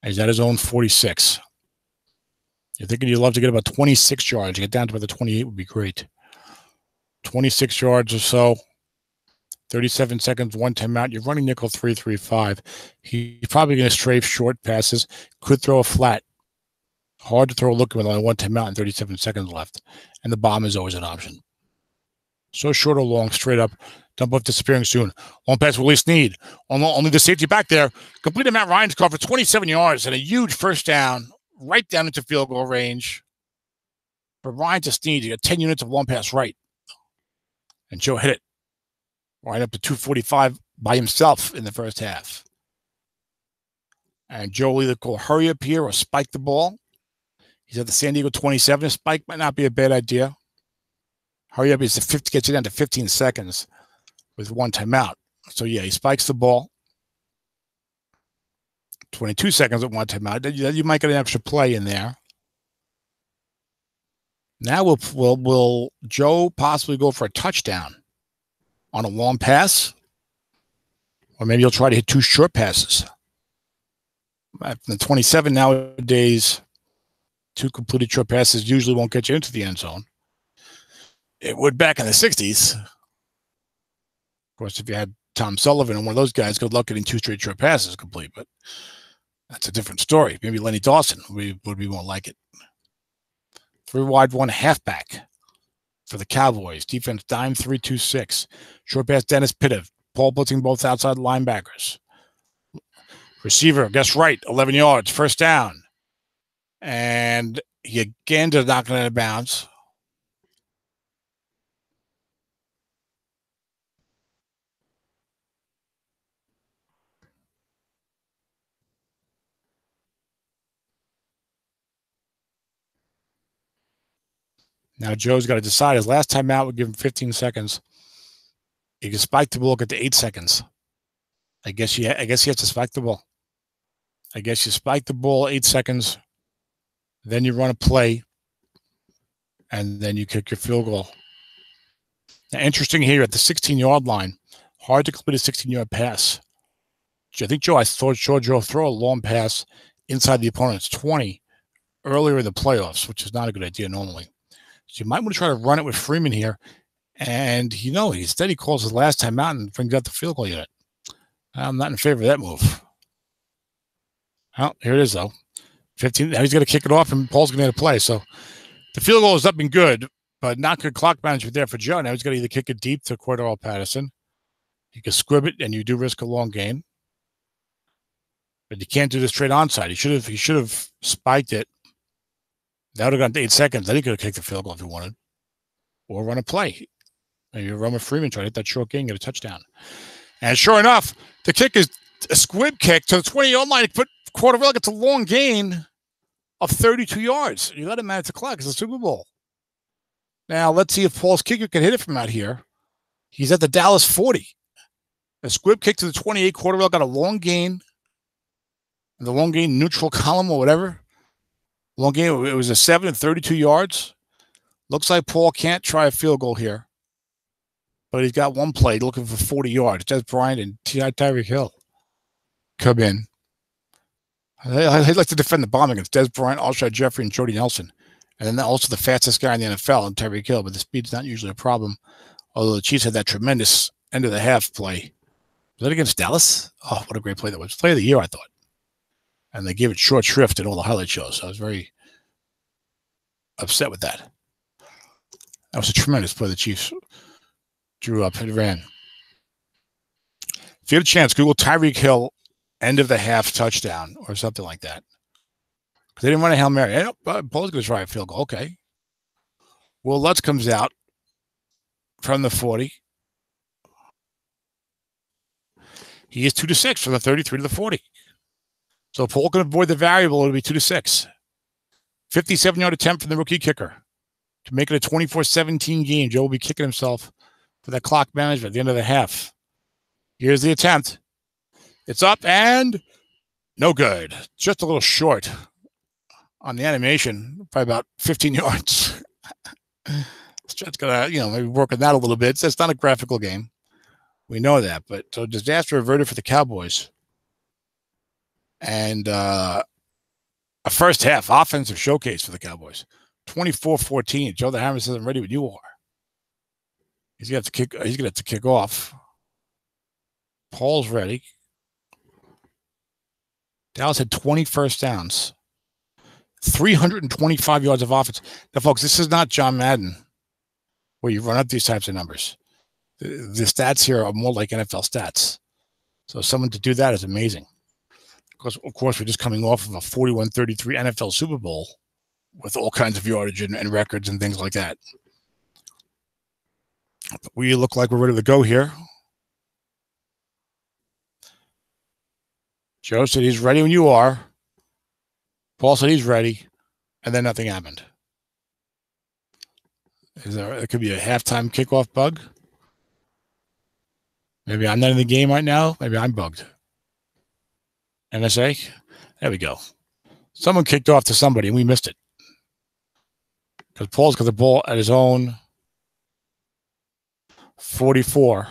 He's at his own 46. You're thinking you'd love to get about 26 yards. Get down to about the 28 would be great. 26 yards or so. 37 seconds, 1 timeout. You're running nickel 3-3-5. He's probably going to strafe short passes. Could throw a flat. Hard to throw a look with only 1 timeout and 37 seconds left. And the bomb is always an option. So short or long, straight up. Dump off disappearing soon. Long pass, Willie Snead. Only the safety back there. Completed Matt Ryan's call for 27 yards and a huge 1st down. Right down into field goal range. For Ryan to Snead, he got 10 units of long pass right. And Joe hit it. Right up to 245 by himself in the first half. And Joe will either call hurry up here or spike the ball. He's at the San Diego 27. Spike might not be a bad idea. Hurry up is the 50, gets you down to 15 seconds with 1 timeout. So, yeah, he spikes the ball. 22 seconds with 1 timeout. You might get an extra play in there. Now will Joe possibly go for a touchdown on a long pass? Or maybe he'll try to hit 2 short passes. From the 27 nowadays, 2 completed short passes usually won't get you into the end zone. It would back in the 60s. Of course, if you had Tom Sullivan and one of those guys, good luck getting 2 straight short passes complete, but that's a different story. Maybe Lenny Dawson would be more like it. 3 wide, 1 halfback. for the Cowboys. Defense dime 3-2-6. Short pass, Dennis Pitta. Paul blitzing both outside linebackers. Receiver, guess right, 11 yards, first down. And he again does not get out of bounds. Now Joe's got to decide. His last time out would give him 15 seconds. He can spike the ball, get to 8 seconds. I guess he has to spike the ball. I guess you spike the ball 8 seconds, then you run a play, and then you kick your field goal. Now, interesting here at the 16-yard line, hard to complete a 16-yard pass. I think I saw Joe throw a long pass inside the opponent's 20 earlier in the playoffs, which is not a good idea normally. So you might want to try to run it with Freeman here. And, instead he calls his last time out and brings out the field goal unit. I'm not in favor of that move. Oh, here it is, though. 15. Now he's going to kick it off, and Paul's going to play. So the field goal is up and good, but not good clock management there for Joe. Now he's going to either kick it deep to Cordell Patterson. You can squib it, and you do risk a long gain. But you can't do this straight onside. He should have spiked it. That would have gone to 8 seconds. Then he could have kicked the field goal if he wanted. Or run a play. Maybe run with Freeman, try to hit that short gain, get a touchdown. And sure enough, the kick is a squib kick to the 20-yard line. But Cordell gets a long gain of 32 yards. You let him manage the clock. It's a Super Bowl. Now, let's see if Paul's kicker can hit it from out here. He's at the Dallas 40. A squib kick to the 28. Cordell got a long gain. The long gain neutral column or whatever. Long gain, it was a 7 and 32 yards. Looks like Paul can't try a field goal here. But he's got one play looking for 40 yards. Des Bryant and Tyreek Hill come in. I'd like to defend the bomb against Des Bryant, Alshon Jeffrey, and Jordy Nelson. And then also the fastest guy in the NFL, and Tyreek Hill. But the speed's not usually a problem. Although the Chiefs had that tremendous end of the half play. Was that against Dallas? Oh, what a great play that was. Play of the year, I thought. And they gave it short shrift in all the highlight shows. So I was very upset with that. That was a tremendous play the Chiefs drew up and ran. If you have a chance, Google Tyreek Hill end of the half touchdown or something like that. Because they didn't run a Hail Mary. Paul's going to try a field goal. Okay. Will Lutz comes out from the 40. He is 2-6 from the 33 to the 40. So Paul can avoid the variable. It'll be 2-6. 57-yard attempt from the rookie kicker to make it a 24-17 game. Joe will be kicking himself for that clock management at the end of the half. Here's the attempt. It's up and no good. Just a little short on the animation by about 15 yards. Strat's going to, maybe work on that a little bit. So it's not a graphical game. We know that. But so disaster averted for the Cowboys. And a first half offensive showcase for the Cowboys. 24-14. Joe the Hammer says, I'm ready when you are. He's going to have to kick off. Paul's ready. Dallas had 20 first downs. 325 yards of offense. Now, folks, this is not John Madden where you run up these types of numbers. The stats here are more like NFL stats. So someone to do that is amazing. Because, of course, we're just coming off of a 41-33 NFL Super Bowl with all kinds of yardage and records and things like that. But we look like we're ready to go here. Joe said he's ready when you are. Paul said he's ready. And then nothing happened. It could be a halftime kickoff bug. Maybe I'm not in the game right now. Maybe I'm bugged. NSA? There we go. Someone kicked off to somebody and we missed it. Because Paul's got the ball at his own 44.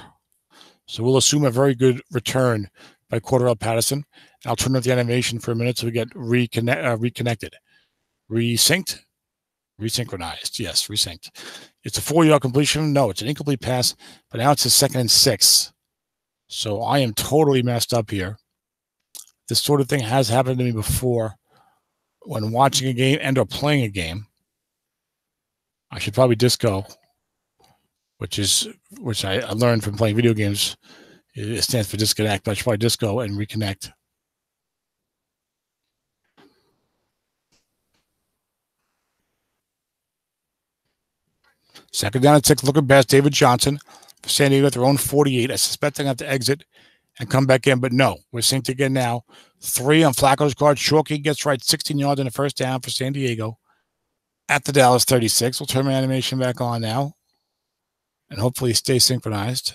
So we'll assume a very good return by Cordell Patterson. I'll turn off the animation for a minute so we get reconnected. Resynced? Resynchronized. Yes, resynced. It's a 4-yard completion. No, it's an incomplete pass, but now it's a 2nd and 6. So I am totally messed up here. This sort of thing has happened to me before when watching a game and or playing a game. I should probably disco which I learned from playing video games. It stands for disconnect, but I should probably just go and reconnect. Second down and 6, looking past David Johnson for San Diego at their own 48. I suspect they're going to have to exit and come back in, but no. We're synced again now. 3 on Flacco's card. Shorkey gets right, 16 yards in the first down for San Diego at the Dallas 36. We'll turn my animation back on now and hopefully stay synchronized.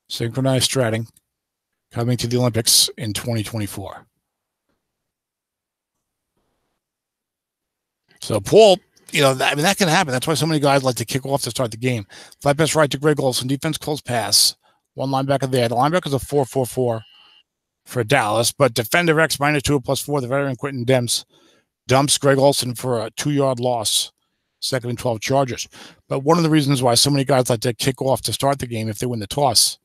Synchronized stratting coming to the Olympics in 2024. So Paul, that can happen. That's why so many guys like to kick off to start the game. Flat pass right to Greg Olsen. Defense close pass. One linebacker there. The linebacker's a 4-4-4 for Dallas, but defender X -2 +4. The veteran Quentin Demps dumps Greg Olsen for a 2-yard loss. 2nd and 12 Chargers. But one of the reasons why so many guys like to kick off to start the game if they win the toss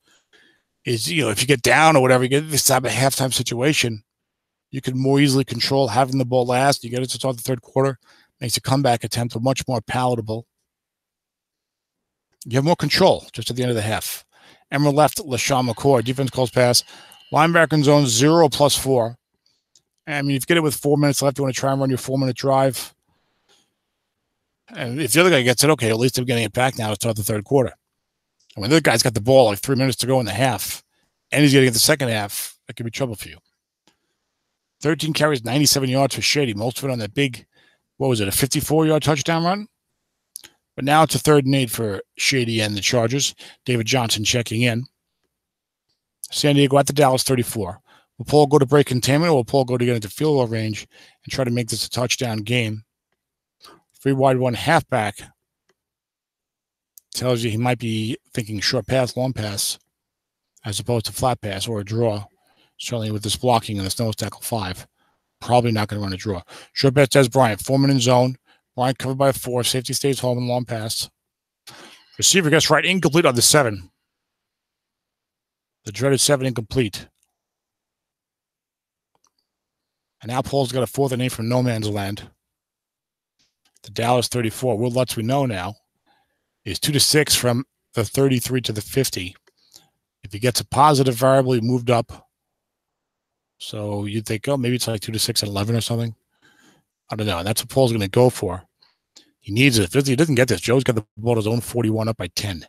is, if you get down or whatever, you get this type of halftime situation, you can more easily control having the ball last. You get it to start the third quarter. Makes a comeback attempt much more palatable. You have more control just at the end of the half. Emerald left, LaShawn McCoy. Defense calls pass. Linebacker in zone 0 +4. I mean, if you get it with 4 minutes left, you want to try and run your 4-minute drive. And if the other guy gets it, okay, at least they're getting it back now to start the third quarter. And when the other guy's got the ball like 3 minutes to go in the half, and he's going to get the second half, that could be trouble for you. 13 carries, 97 yards for Shady. Most of it on that big, a 54-yard touchdown run? But now it's a 3rd and 8 for Shady and the Chargers. David Johnson checking in. San Diego at the Dallas 34. Will Paul go to break containment, or will Paul go to get into field goal range and try to make this a touchdown game? 3 wide, 1 halfback. Tells you he might be thinking short pass, long pass, as opposed to flat pass or a draw. Certainly with this blocking and this nose tackle 5. Probably not going to run a draw. Short pass says Bryant. Foreman in zone. Bryant covered by 4. Safety stays home and long pass. Receiver gets right, incomplete on the 7. The dreaded 7 incomplete. And now Paul's got a 4th and 8 from no man's land. The Dallas 34. Will Lutz, we know now, is 2-6 from the 33 to the 50. If he gets a positive variable, he moved up. So you'd think, maybe it's like 2-6 at 11 or something. I don't know. And that's what Paul's going to go for. He needs it. If he doesn't get this, Joe's got the ball at his own 41 up by 10.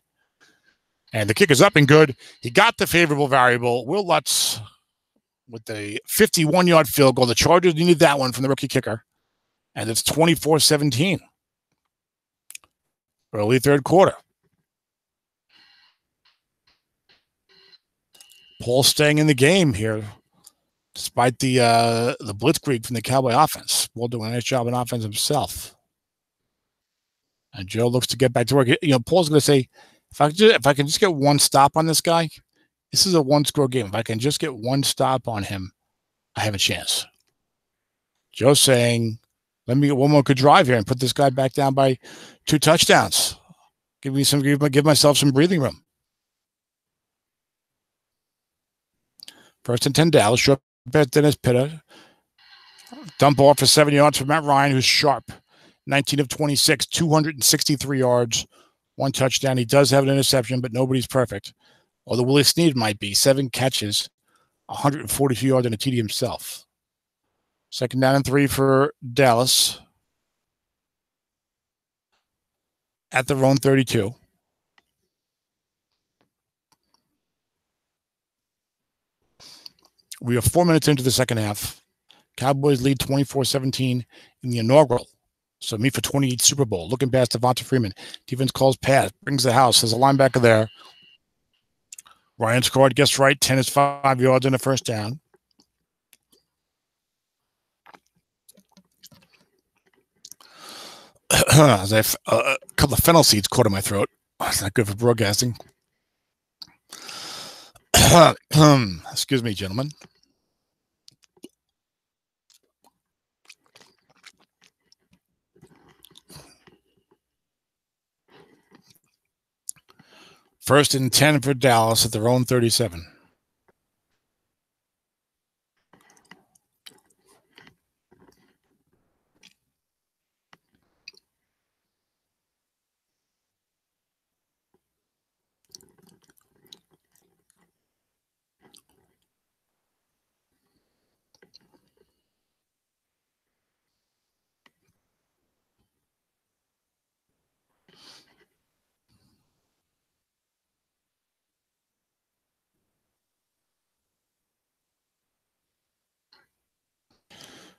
And the kick is up and good. He got the favorable variable. Will Lutz with a 51-yard field goal. The Chargers needed that one from the rookie kicker. And it's 24-17. Early third quarter. Paul staying in the game here, despite the blitzkrieg from the Cowboy offense. Paul doing a nice job on offense himself. And Joe looks to get back to work. Paul's going to say, if I can just get one stop on this guy, this is a one-score game. If I can just get one stop on him, I have a chance. Joe's saying, let me get one more good drive here and put this guy back down by 2 touchdowns. Give myself some breathing room. 1st and 10 Dallas. Short pass Dennis Pitta. Dump off for 7 yards for Matt Ryan, who's sharp. 19 of 26, 263 yards, 1 touchdown. He does have an interception, but nobody's perfect. Although Willie Snead might be. 7 catches, 142 yards and a TD himself. 2nd down and 3 for Dallas. At their own 32. We are 4 minutes into the second half. Cowboys lead 24-17 in the inaugural. So me for 28 Super Bowl. Looking past Devonta Freeman. Defense calls pass. Brings the house. There's a linebacker there. Ryan scored. Gets right. 10 is 5 yards in the first down. As I have a couple of fennel seeds caught in my throat. That's not good for broadcasting. Excuse me, gentlemen. First and 10 for Dallas at their own 37.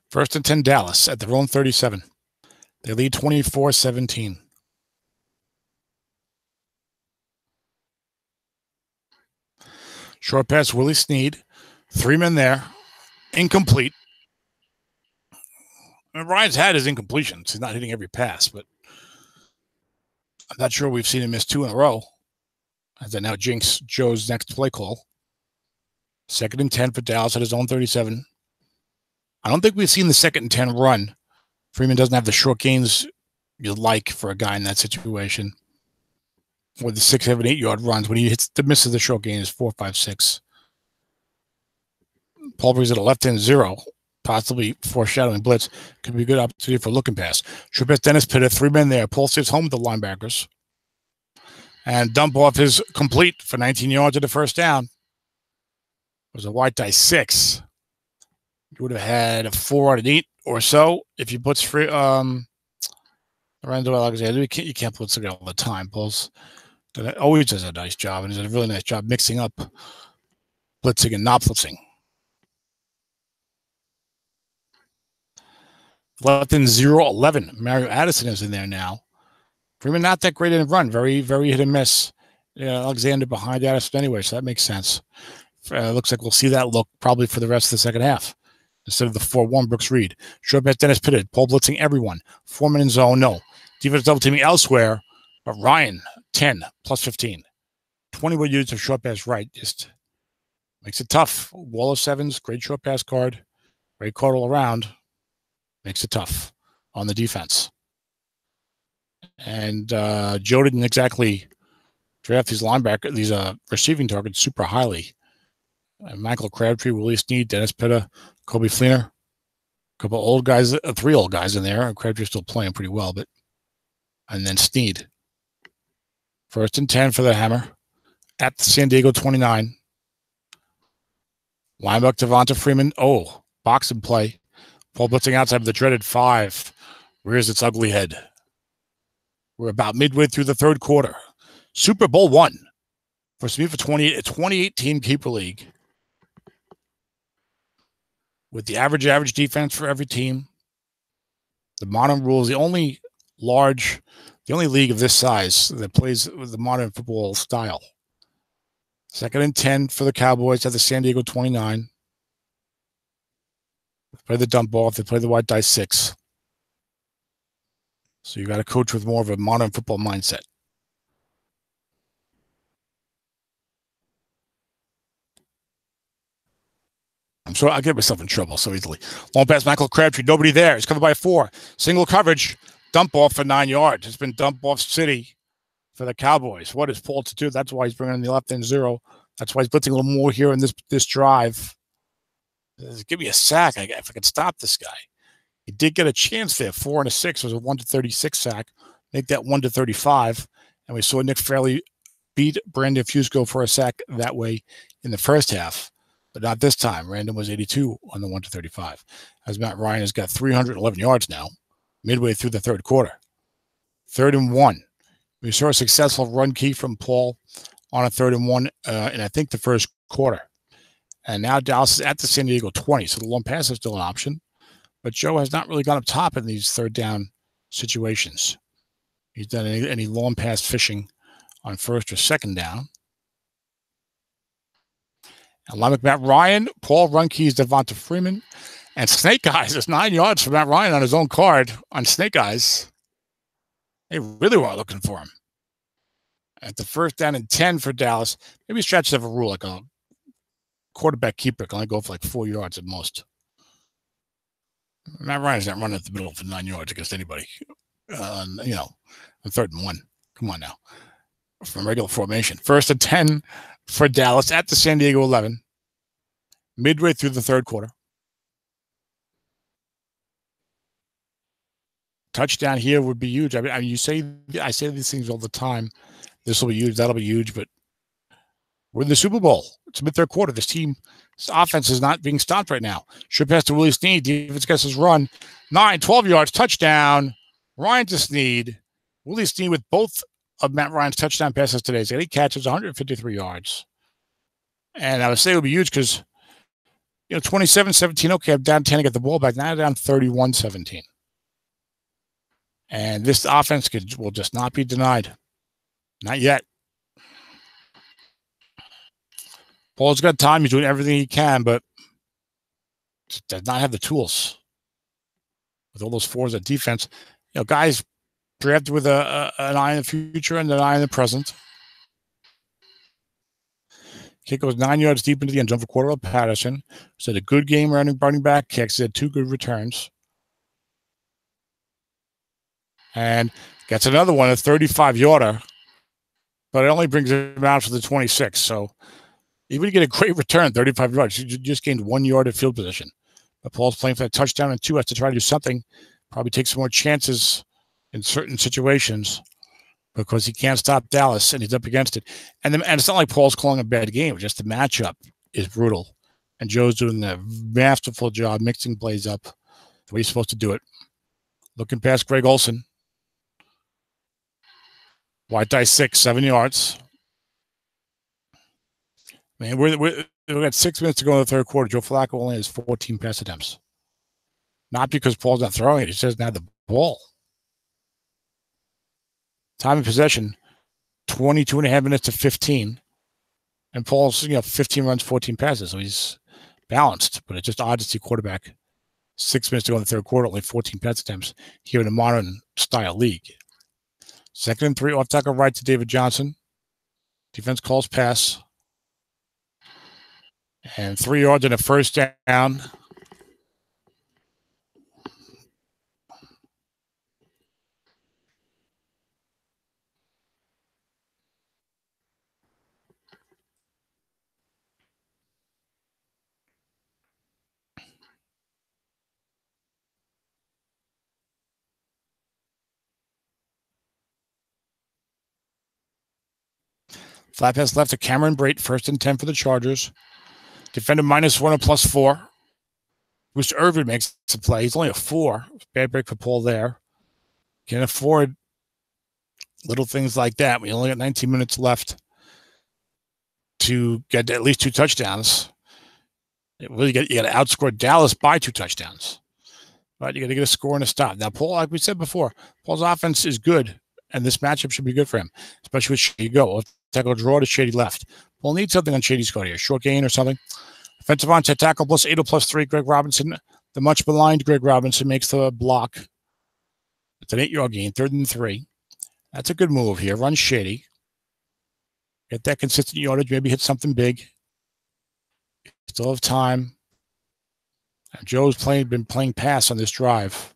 First and 10, Dallas at their own 37. They lead 24-17. Short pass, Willie Snead. 3 men there. Incomplete. And Ryan's had his incompletions. He's not hitting every pass, but I'm not sure we've seen him miss 2 in a row. As that now jinx Joe's next play call. Second and 10 for Dallas at his own 37. I don't think we've seen the second and 10 run. Freeman doesn't have the short gains you'd like for a guy in that situation. Or the 6, 7, 8 yard runs. When he hits the misses the short gain is 4, 5, 6. Paul brings it a left end 0, possibly foreshadowing blitz. Could be a good opportunity for a looking pass. Short pass, Dennis Pitta, 3 men there. Paul stays home with the linebackers. And dump off is complete for 19 yards at the first down. It was a white die 6. You would have had a 4 out of 8 or so if you put Lorenzo Alexander. You can't put it all the time. Paul's always does a nice job, and he's done a really nice job mixing up blitzing and not blitzing. Left in 0-11. Mario Addison is in there now. Freeman not that great in the run. Very, very hit and miss. Alexander behind Addison anyway, so that makes sense. Looks like we'll see that look probably for the rest of the second half. Instead of the 4-1 Brooks Reed. Short pass, Dennis Pitta. Paul blitzing everyone. Foreman in zone, no. Defense double teaming elsewhere. But Ryan, 10, plus 15. 21 units of short pass right. Just makes it tough. Wall of 7s, great short pass card. Great card all around. Makes it tough on the defense. And Joe didn't exactly draft these linebackers, these receiving targets super highly. Michael Crabtree, Willie Snead, Dennis Pitta, Kobe Fleener. A couple old guys, 3 old guys in there. Crabtree's still playing pretty well, but and then Snead. First and 10 for the Hammer at the San Diego 29. Linebacker Devonta Freeman. Oh, boxing play. Paul blitzing outside of the dreaded 5. Rears its ugly head. We're about midway through the third quarter. Super Bowl 1 for Smith for 28 team keeper league. With the average defense for every team. The modern rules, the only league of this size that plays with the modern football style. Second and 10 for the Cowboys at the San Diego 29. They play the dump ball. They play the white die 6. So you got to coach with more of a modern football mindset. I'm sorry, I get myself in trouble so easily. Long pass, Michael Crabtree, nobody there. He's covered by 4. Single coverage, dump off for 9 yards. It's been dump off city for the Cowboys. What is Paul to do? That's why he's bringing in the left end 0. That's why he's blitzing a little more here in this drive. Give me a sack if I could stop this guy. He did get a chance there. 4 and a 6 was a 1-36 sack. Make that 1-35. And we saw Nick Fairley beat Brandon Fusco for a sack that way in the first half. But not this time. Random was 82 on the 1-35. As Matt Ryan has got 311 yards now, midway through the third quarter. 3rd and 1. We saw a successful run key from Paul on a 3rd and 1 in I think the first quarter. And now Dallas is at the San Diego 20, so the long pass is still an option. But Joe has not really gone up top in these 3rd down situations. He's done any long pass fishing on 1st or 2nd down. And linebacker Matt Ryan, Paul run keys Devonta Freeman. And Snake Eyes is 9 yards for Matt Ryan on his own card on Snake Eyes. They really were looking for him. At the 1st down and 10 for Dallas, maybe stretch of a rule, like a quarterback keeper can only go for like 4 yards at most. Matt Ryan's not running at the middle for 9 yards against anybody. On 3rd and 1. Come on now. From regular formation. 1st and 10 for Dallas at the San Diego 11. Midway through the third quarter. Touchdown here would be huge. I mean, I say these things all the time. This will be huge. That'll be huge. But we're in the Super Bowl. It's mid-third quarter. This team's offense is not being stopped right now. Should pass to Willie Snead. Defense gets his run. 9, 12 yards. Touchdown. Ryan to Snead. Willie Snead with both of Matt Ryan's touchdown passes today. He's got 8 catches, 153 yards. And I would say it would be huge because 27-17. Okay, I'm down 10 to get the ball back. Now I'm down 31-17. And this offense will just not be denied. Not yet. Paul's got time. He's doing everything he can, but does not have the tools. With all those fours at defense, guys drafted with an eye in the future and an eye in the present. Kick goes 9 yards deep into the end zone for Cordell Patterson. So a good game running back kicks. He had 2 good returns. And gets another one, a 35-yarder. But it only brings him out for the 26. So even if you get a great return, 35 yards, you just gained 1 yard of field position. But Paul's playing for that touchdown, and 2 has to try to do something. Probably take some more chances in certain situations because he can't stop Dallas, and he's up against it. And it's not like Paul's calling a bad game. Just the matchup is brutal. And Joe's doing a masterful job mixing plays up the way he's supposed to do it. Looking past Greg Olsen. White die 6, 7 yards. Man, we've got 6 minutes to go in the third quarter. Joe Flacco only has 14 pass attempts. Not because Paul's not throwing it. He just doesn't have the ball. Time of possession, 22.5 minutes to 15. And Paul's, 15 runs, 14 passes. So he's balanced. But it's just odd to see quarterback 6 minutes to go in the third quarter, only 14 pass attempts here in a modern style league. 2nd and 3, off tackle right to David Johnson. Defense calls pass. And 3 yards and a first down. Flat pass left to Cameron Brate, 1st and 10 for the Chargers. Defender -1 and +4. Bruce Irvin makes the play. He's only a 4. Bad break for Paul there. Can afford little things like that. We only got 19 minutes left to get at least 2 touchdowns. You got to outscore Dallas by 2 touchdowns. But you got to get a score and a stop. Now, Paul, like we said before, Paul's offense is good, and this matchup should be good for him, especially with Shady go. Tackle draw to Shady left. Paul needs something on Shady's card here. Short gain or something. Offensive onside tackle +8 or +3. Greg Robinson, the much maligned Greg Robinson, makes the block. It's an 8-yard gain, 3rd and 3. That's a good move here. Run Shady. Get that consistent yardage. Maybe hit something big. Still have time. And Joe's been playing pass on this drive.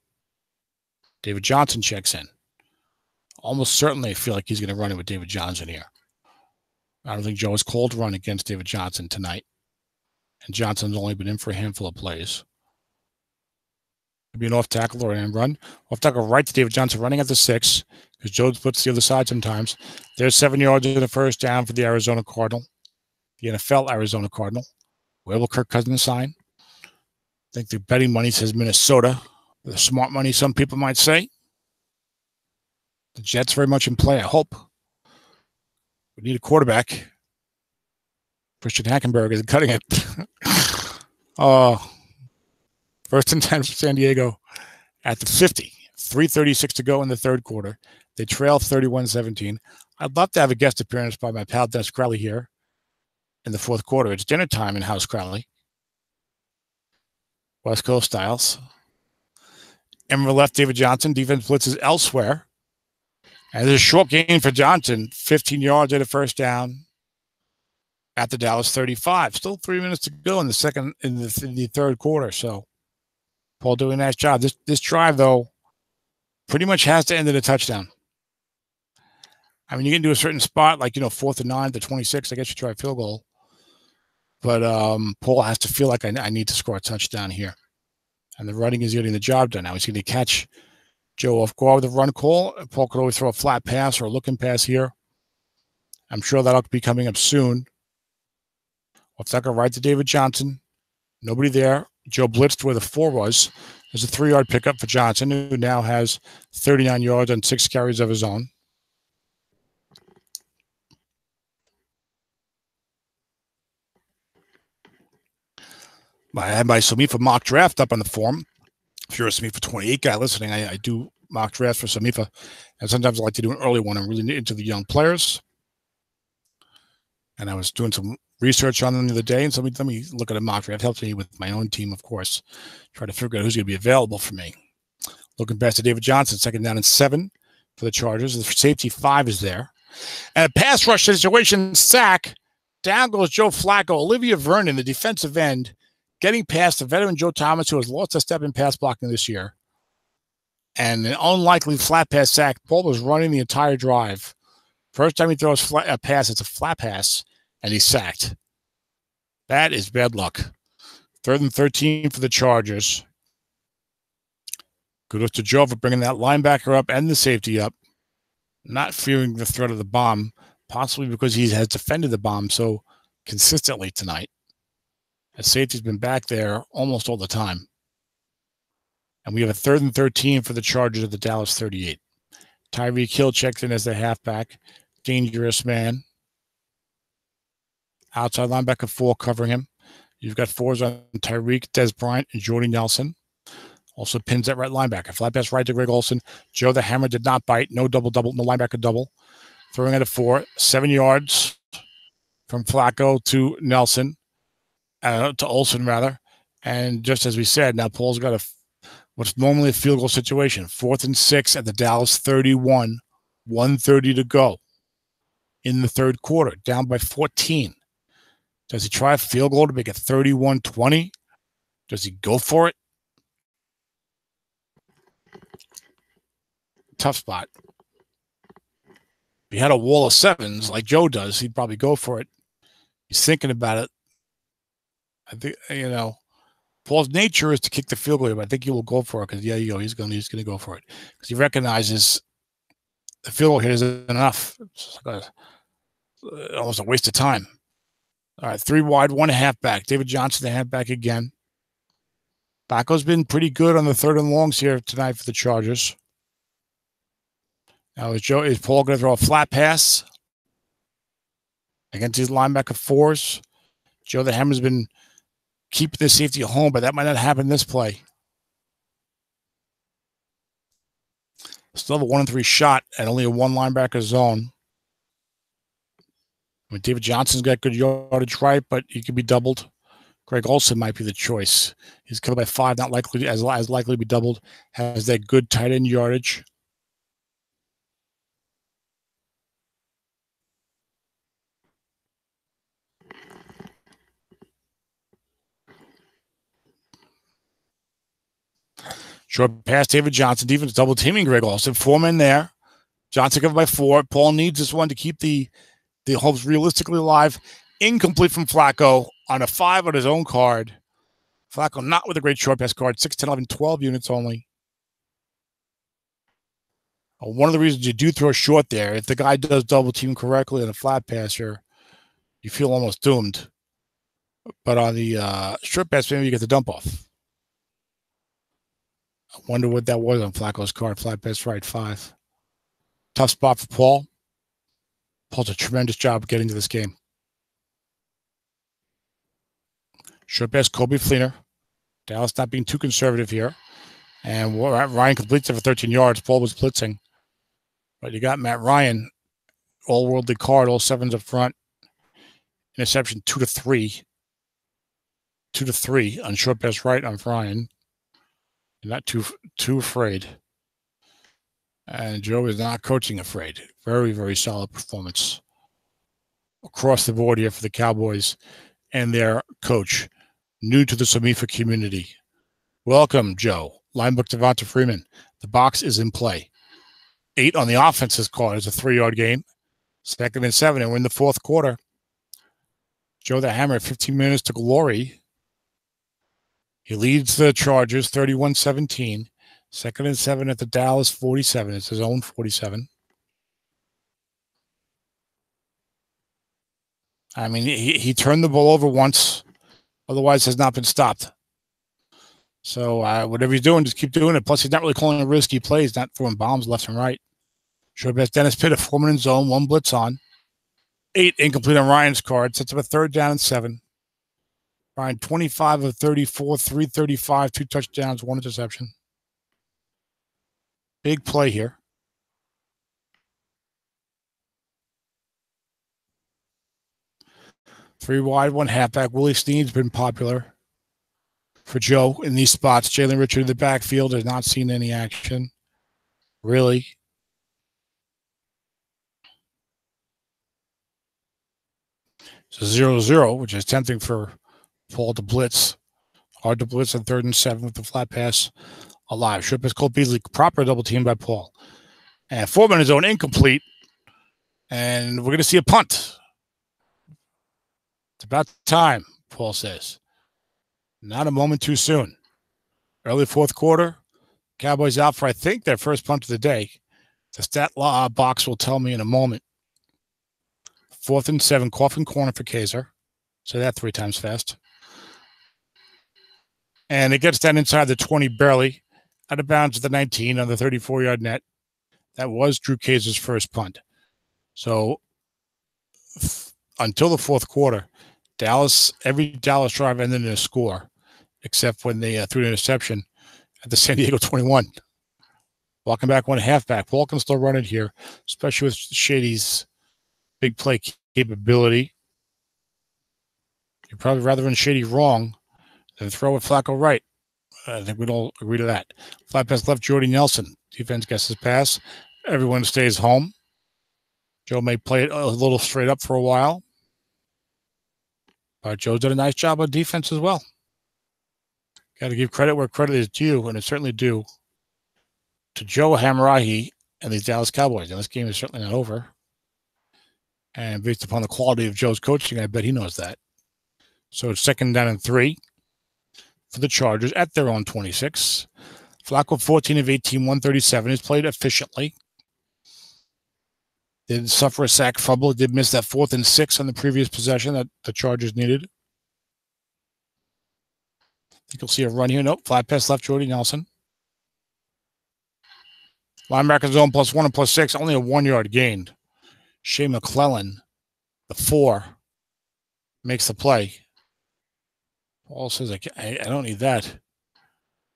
David Johnson checks in. Almost certainly I feel like he's going to run it with David Johnson here. I don't think Joe has called to run against David Johnson tonight. And Johnson's only been in for a handful of plays. Could be an off tackle or an end run. Off tackle right to David Johnson, running at the 6, because Joe puts the other side sometimes. There's 7 yards in the first down for the Arizona Cardinal. The NFL Arizona Cardinal. Where will Kirk Cousins sign? I think the betting money says Minnesota. The smart money, some people might say. The Jets very much in play, I hope. We need a quarterback. Christian Hackenberg is cutting it. 1st and 10 for San Diego at the 50. 3:36 to go in the third quarter. They trail 31-17. I'd love to have a guest appearance by my pal Des Crowley here in the fourth quarter. It's dinner time in House Crowley. West Coast styles. Emerald left David Johnson. Defense blitzes elsewhere. And there's a short gain for Johnson. 15 yards at a first down at the Dallas 35. Still 3 minutes to go in the third quarter. So Paul doing a nice job. This drive, though, pretty much has to end in a touchdown. I mean, you can do a certain spot, like, 4th and 9 to 26. I guess you try a field goal. But Paul has to feel like I need to score a touchdown here. And the running is getting the job done. Now he's going to catch Joe off guard with a run call. Paul could always throw a flat pass or a looking pass here. I'm sure that'll be coming up soon. Off tackle right to David Johnson. Nobody there. Joe blitzed where the 4 was. There's a 3-yard pickup for Johnson, who now has 39 yards on 6 carries of his own. I had my Samifa mock draft up on the forum. If you're a Samifa 28 guy listening, I do mock drafts for Samifa, and sometimes I like to do an early one. I'm really into the young players, and I was doing some research on them the other day, and so let me look at a mock draft. It helps me with my own team, of course, try to figure out who's going to be available for me. Looking past to David Johnson, 2nd down and 7 for the Chargers. The safety 5 is there. And a pass rush situation, sack. Down goes Joe Flacco. Olivia Vernon, the defensive end, getting past the veteran Joe Thomas, who has lost a step in pass blocking this year. And an unlikely flat pass sack. Paul was running the entire drive. First time he throws a pass, it's a flat pass, and he's sacked. That is bad luck. 3rd and 13 for the Chargers. Kudos to Joe for bringing that linebacker up and the safety up. Not fearing the threat of the bomb, possibly because he has defended the bomb so consistently tonight. As safety's been back there almost all the time. And we have a 3rd and 13 for the Chargers at the Dallas 38. Tyreek Hill checks in as the halfback. Dangerous man. Outside linebacker 4 covering him. You've got 4s on Tyreek, Des Bryant, and Jordy Nelson. Also pins at right linebacker. Flat pass right to Greg Olsen. Joe the Hammer did not bite. No double, no linebacker double. Throwing at a 4. 7 yards from Flacco to Nelson. To Olsen, rather. And just as we said, now Paul's got what's normally a field goal situation. 4th and 6 at the Dallas 31. 1:30 to go in the 3rd quarter. Down by 14. Does he try a field goal to make it 31-20? Does he go for it? Tough spot. If he had a wall of 7s like Joe does, he'd probably go for it. He's thinking about it. I think, Paul's nature is to kick the field goal, but I think he will go for it because, he's going to go for it because he recognizes the field goal here isn't enough. It's like almost a waste of time. All right, 3 wide, 1 halfback. David Johnson, the halfback again. Flacco's been pretty good on the 3rd and longs here tonight for the Chargers. Now, is Paul going to throw a flat pass against his linebacker 4s? Joe the Hammer's been keeping the safety at home, but that might not happen this play. Still have a 1-3 shot at only a 1 linebacker zone. I mean, David Johnson's got good yardage right, but he could be doubled. Greg Olsen might be the choice. He's killed by 5, not likely as likely to be doubled. Has that good tight end yardage. Short pass, David Johnson. Defense double teaming Greg Olsen. 4 men there. Johnson covered by 4. Paul needs this one to keep the hopes realistically alive. Incomplete from Flacco on a 5 on his own card. Flacco not with a great short pass card. 6, 10, 11, 12 units only. One of the reasons you do throw short there, if the guy does double team correctly on a flat passer, you feel almost doomed. But on the short pass, maybe you get the dump off. I wonder what that was on Flacco's card. Flat pass right, 5. Tough spot for Paul. Paul's a tremendous job getting to this game. Short pass, Kobe Fleener. Dallas not being too conservative here. And Ryan completes it for 13 yards. Paul was blitzing. But you got Matt Ryan, all-worldly card, all 7s up front. Interception 2-3. 2-3 on short pass right on Ryan. Not too afraid. And Joe is not coaching afraid. Very, very solid performance across the board here for the Cowboys and their coach, new to the Samifa community. Welcome, Joe. Linebook Devonta Freeman. The box is in play. 8 on the offense's call. It's a 3-yard gain. 2nd and 7, and we're in the 4th quarter. Joe the Hammer, 15 minutes to glory. He leads the Chargers 31-17. 2nd and 7 at the Dallas 47. It's his own 47. I mean, he turned the ball over once. Otherwise, has not been stopped. So whatever he's doing, just keep doing it. Plus, he's not really calling a risky play. He's not throwing bombs left and right. Short pass, Dennis Pitt, a 4-man in zone, 1 blitz on. 8 incomplete on Ryan's card. Sets up a 3rd down and 7. Ryan, 25 of 34, 335, 2 touchdowns, 1 interception. Big play here. Three wide, 1 halfback. Willie Steen's been popular for Joe in these spots. Jalen Richard in the backfield has not seen any action. Really. So 0-0, which is tempting for Paul to blitz. Hard to blitz on 3rd and 7 with the flat pass alive. Short pass, Cole Beasley, proper double team by Paul. And 4 minute zone, incomplete. And we're going to see a punt. It's about time, Paul says. Not a moment too soon. Early 4th quarter. Cowboys out for, I think, their first punt of the day. The stat box will tell me in a moment. 4th and 7, coffin corner for Kaiser. Say that 3 times fast. And it gets down inside the 20 barely. Out of bounds at the 19 on the 34-yard net. That was Drew Kaiser's first punt. So until the 4th quarter, every Dallas drive ended in a score, except when they threw an interception at the San Diego 21. Walking back 1 halfback. Paul can still run it here, especially with Shady's big play capability. You'd probably rather run Shady wrong than throw it Flacco right. I think we'd all agree to that. Flat pass left, Jordy Nelson. Defense gets his pass. Everyone stays home. Joe may play it a little straight up for a while. But Joe did a nice job on defense as well. Got to give credit where credit is due, and it's certainly due to Joe Hamarahi and these Dallas Cowboys. And this game is certainly not over. And based upon the quality of Joe's coaching, I bet he knows that. So it's 2nd down and 3 for the Chargers at their own 26. Flacco, 14 of 18, 137. He's played efficiently. Did suffer a sack fumble. Did miss that 4th and 6 on the previous possession that the Chargers needed. I think you'll see a run here. Nope. Flat pass left, Jordy Nelson. Linebacker zone +1 and +6. Only a 1-yard gain. Shea McClellan, the 4, makes the play. Paul says, I don't need that.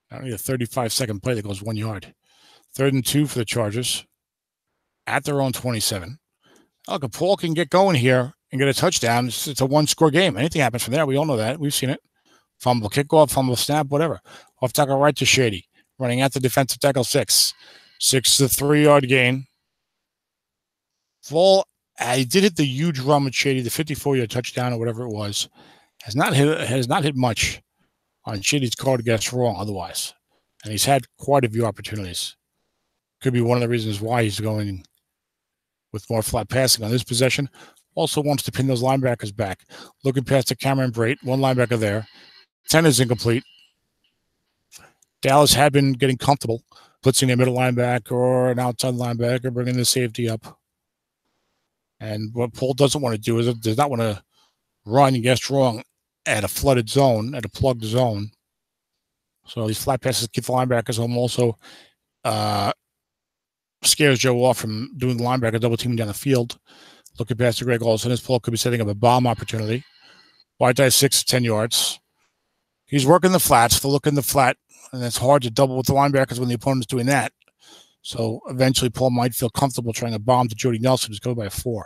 I don't need a 35-second play that goes 1 yard. 3rd and 2 for the Chargers at their own 27. Look, if Paul can get going here and get a touchdown, it's a 1-score game. Anything happens from there. We all know that. We've seen it. Fumble, kickoff, fumble, snap, whatever. Off tackle right to Shady. Running at the defensive tackle 6. 6 is a 3-yard gain. Paul, he did hit the huge run with Shady, the 54-yard touchdown or whatever it was. Has not hit much on Shady's card gets wrong otherwise. And he's had quite a few opportunities. Could be one of the reasons why he's going with more flat passing on this possession. Also wants to pin those linebackers back. Looking past to Cameron Brate, 1 linebacker there. 10 is incomplete. Dallas had been getting comfortable blitzing a middle linebacker or an outside linebacker, bringing the safety up. And what Paul doesn't want to do is does not want to run and get wrong at a flooded zone, at a plugged zone. So these flat passes keep the linebackers home. Also scares Joe off from doing the linebacker double teaming down the field. Looking past to Greg Olsen, his Paul could be setting up a bomb opportunity. Wide tie 6 to 10 yards. He's working the flats, the look in the flat, and it's hard to double with the linebackers when the opponent's doing that. So eventually Paul might feel comfortable trying to bomb to Jordy Nelson, who's covered by a 4.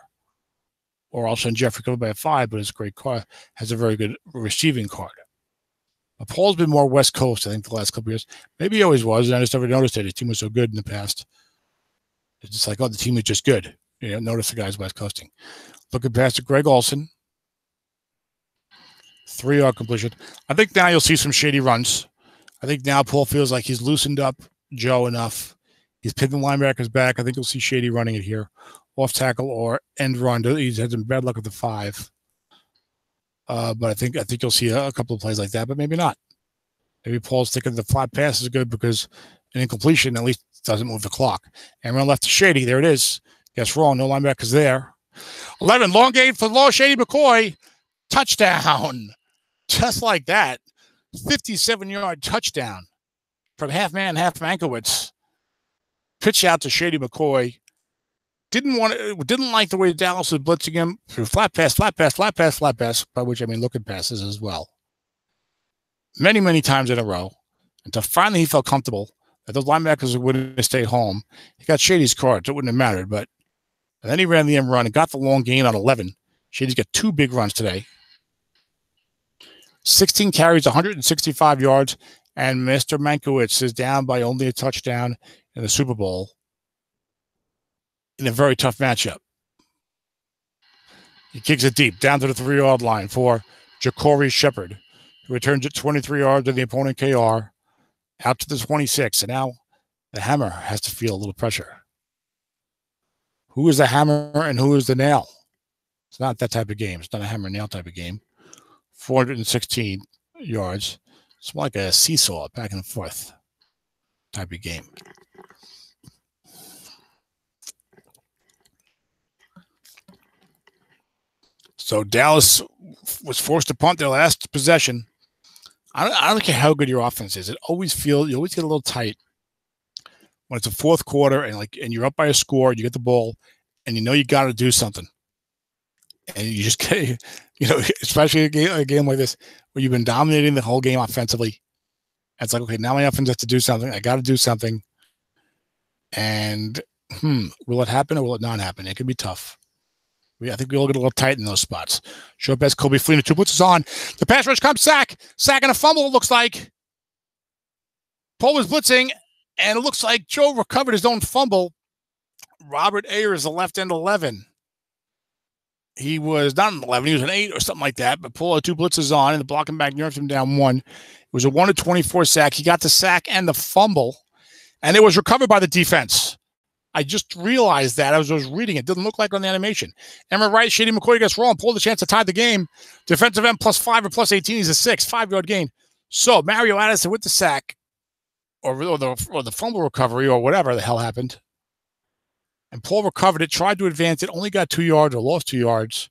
Or also Jeffrey covered by a 5, but his great card has a very good receiving card. But Paul's been more West Coast, I think, the last couple of years. Maybe he always was, and I just never noticed it. His team was so good in the past. It's just like, oh, the team is just good. You know, notice the guy's West Coasting. Looking past to Greg Olsen. 3-yard completion. I think now you'll see some shady runs. I think now Paul feels like he's loosened up Joe enough. He's pinned the linebackers back. I think you'll see Shady running it here. Off tackle or end run. He's had some bad luck with the 5. But I think you'll see a couple of plays like that, but maybe not. Maybe Paul's thinking the flat pass is good because an incompletion at least doesn't move the clock. And run left to Shady. There it is. Guess wrong. No linebackers there. 11. Long gain for Law Shady McCoy. Touchdown. Just like that. 57-yard touchdown from half man, half Mankiewicz. Pitch out to Shady McCoy. Didn't like the way Dallas was blitzing him through flat pass, by which I mean looking passes as well. many, many times in a row until finally he felt comfortable that those linebackers wouldn't stay home. He got Shady's card, so it wouldn't have mattered. But and then he ran the end run and got the long gain on 11. Shady's got 2 big runs today. 16 carries, 165 yards, and Mr. Mankiewicz is down by only a touchdown in the Super Bowl in a very tough matchup. He kicks it deep down to the 3-yard line for Ja'Cory Shepherd, who returns it 23 yards to the opponent KR, out to the 26. And now the hammer has to feel a little pressure. Who is the hammer and who is the nail? It's not that type of game. It's not a hammer and nail type of game. 416 yards. It's more like a seesaw, back and forth type of game. So Dallas was forced to punt their last possession. I don't care how good your offense is. You always get a little tight when it's a fourth quarter and you're up by a score, you get the ball, and you know you got to do something. And you just get, especially a game like this where you've been dominating the whole game offensively. And it's like, okay, now my offense has to do something. I got to do something. And will it happen or will it not happen? It could be tough. I think we all get a little tight in those spots. Short pass, Kobe Fleener, 2 blitzes on. The pass rush comes, sack and a fumble, it looks like. Paul was blitzing, and it looks like Joe recovered his own fumble. Robert Ayers, the left end 11. He was not an 11, he was an 8 or something like that, but Paul had 2 blitzes on, and the blocking back nerfed him down 1. It was a 1-24 sack. He got the sack and the fumble, and it was recovered by the defense. I just realized that. I was reading it. It didn't look like on the animation. Emma Wright, Shady McCoy gets wrong. Pulled the chance to tie the game. Defensive end +5 or +18. He's a 6. 5-yard gain. So Mario Addison with the sack or the fumble recovery or whatever the hell happened. And Paul recovered it, tried to advance it, only got 2 yards or lost 2 yards.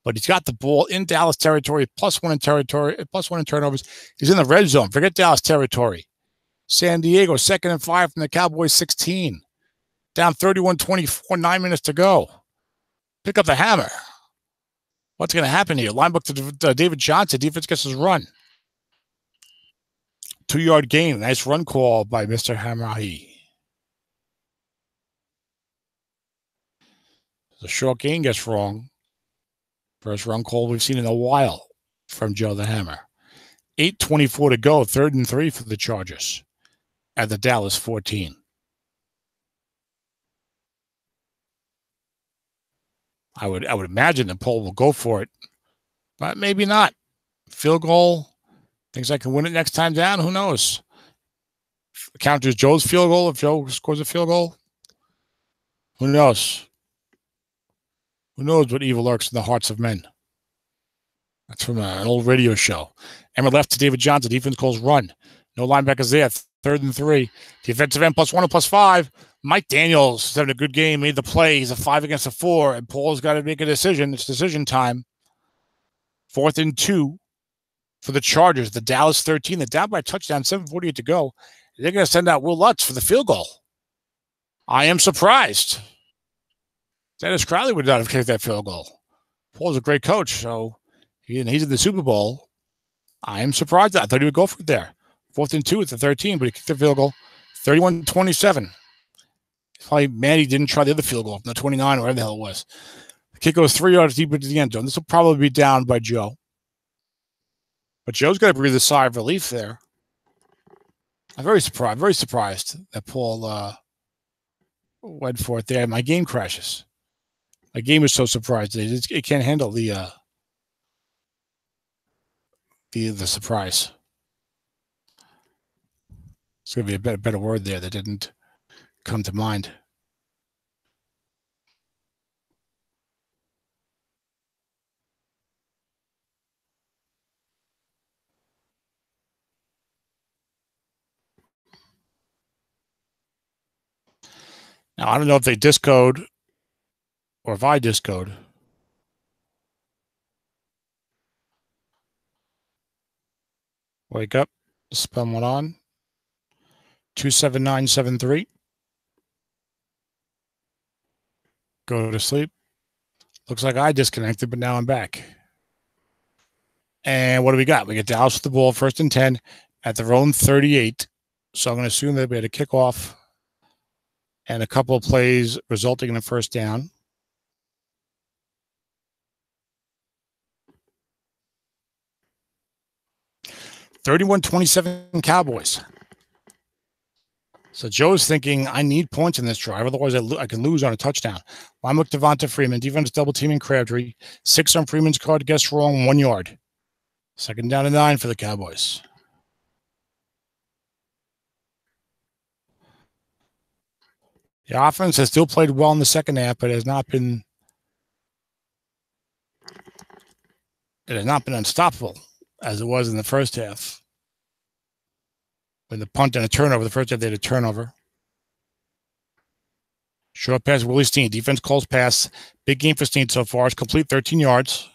But he's got the ball in Dallas territory, +1 in territory, +1 in turnovers. He's in the red zone. Forget Dallas territory. San Diego, 2nd and 5 from the Cowboys 16. Down 31-24, 9 minutes to go. Pick up the hammer. What's going to happen here? Linebacker to David Johnson. Defense gets his run. 2-yard gain. Nice run call by Mr. Hamrahi. The short gain gets wrong. First run call we've seen in a while from Joe the Hammer. 8:24 to go. 3rd and 3 for the Chargers at the Dallas 14. I would imagine that Paul will go for it, but maybe not. Field goal. Thinks I can win it next time down. Who knows? Counters Joe's field goal if Joe scores a field goal. Who knows? Who knows what evil lurks in the hearts of men? That's from an old radio show. Emmer left to David Johnson. Defense calls run. No linebackers there. 3rd and 3. Defensive end +1 or +5. Mike Daniels is having a good game, made the play. He's a 5 against a 4, and Paul's got to make a decision. It's decision time. 4th and 2 for the Chargers. The Dallas 13. They're down by a touchdown, 7:48 to go. They're going to send out Will Lutz for the field goal. I am surprised. Dennis Crowley would not have kicked that field goal. Paul's a great coach, so he's in the Super Bowl. I am surprised. I thought he would go for it there. 4th and 2 at the 13, but he kicked the field goal. 31-27. Probably mad he didn't try the other field goal from the 29 or whatever the hell it was. The kick goes 3 yards deep into the end zone. This will probably be down by Joe. But Joe's got to breathe a sigh of relief there. I'm very surprised that Paul went for it there. My game crashes. My game is so surprised that it can't handle the surprise. It's going to be a better word there that didn't come to mind. Now, I don't know if they discode or if I discode. Wake up. Spell one on. 27973. Go to sleep. Looks like I disconnected, but now I'm back. And what do we got? We get Dallas with the ball, 1st and 10 at their own 38. So I'm going to assume that we had a kickoff and a couple of plays resulting in a 1st down. (31-27) Cowboys. So Joe's thinking, I need points in this drive. Otherwise, I can lose on a touchdown. Line with Devonta Freeman. Defense double teaming Crabtree. 6 on Freeman's card. Guess wrong. 1 yard. 2nd down and 9 for the Cowboys. The offense has still played well in the second half, but it has not been unstoppable as it was in the first half. When the punt and a turnover, the first half they had a turnover. Short pass, Willie Steen. Defense calls pass. Big game for Steen so far. It's complete, 13 yards.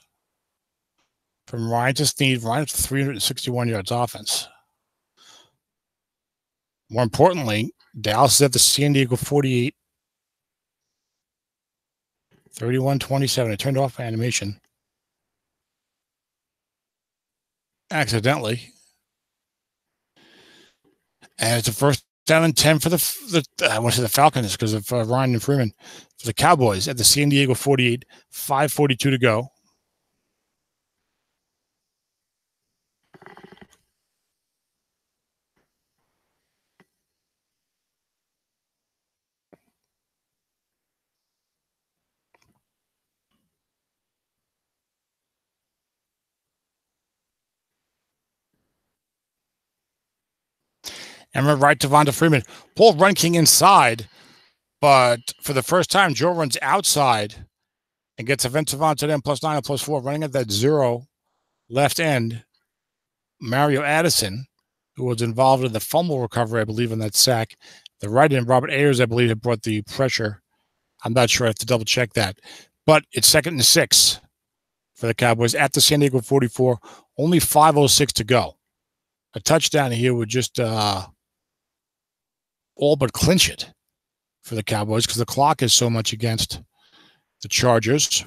From Ryan to Steen. Ryan to 361 yards offense. More importantly, Dallas is at the San Diego 48. 31-27. I turned off animation accidentally. And it's a 1st down and 10 for I want to say the Falcons because of Ryan and Freeman. For the Cowboys at the San Diego 48, 5:42 to go. And we're right to Devonta Freeman. Paul run king inside, but for the first time, Joe runs outside and gets offensive on to them +9 and +4, running at that 0 left end. Mario Addison, who was involved in the fumble recovery, I believe, in that sack. The right end, Robert Ayers, I believe, had brought the pressure. I'm not sure. I have to double check that. But it's 2nd and 6 for the Cowboys at the San Diego 44. Only 5:06 to go. A touchdown here would just all but clinch it for the Cowboys because the clock is so much against the Chargers.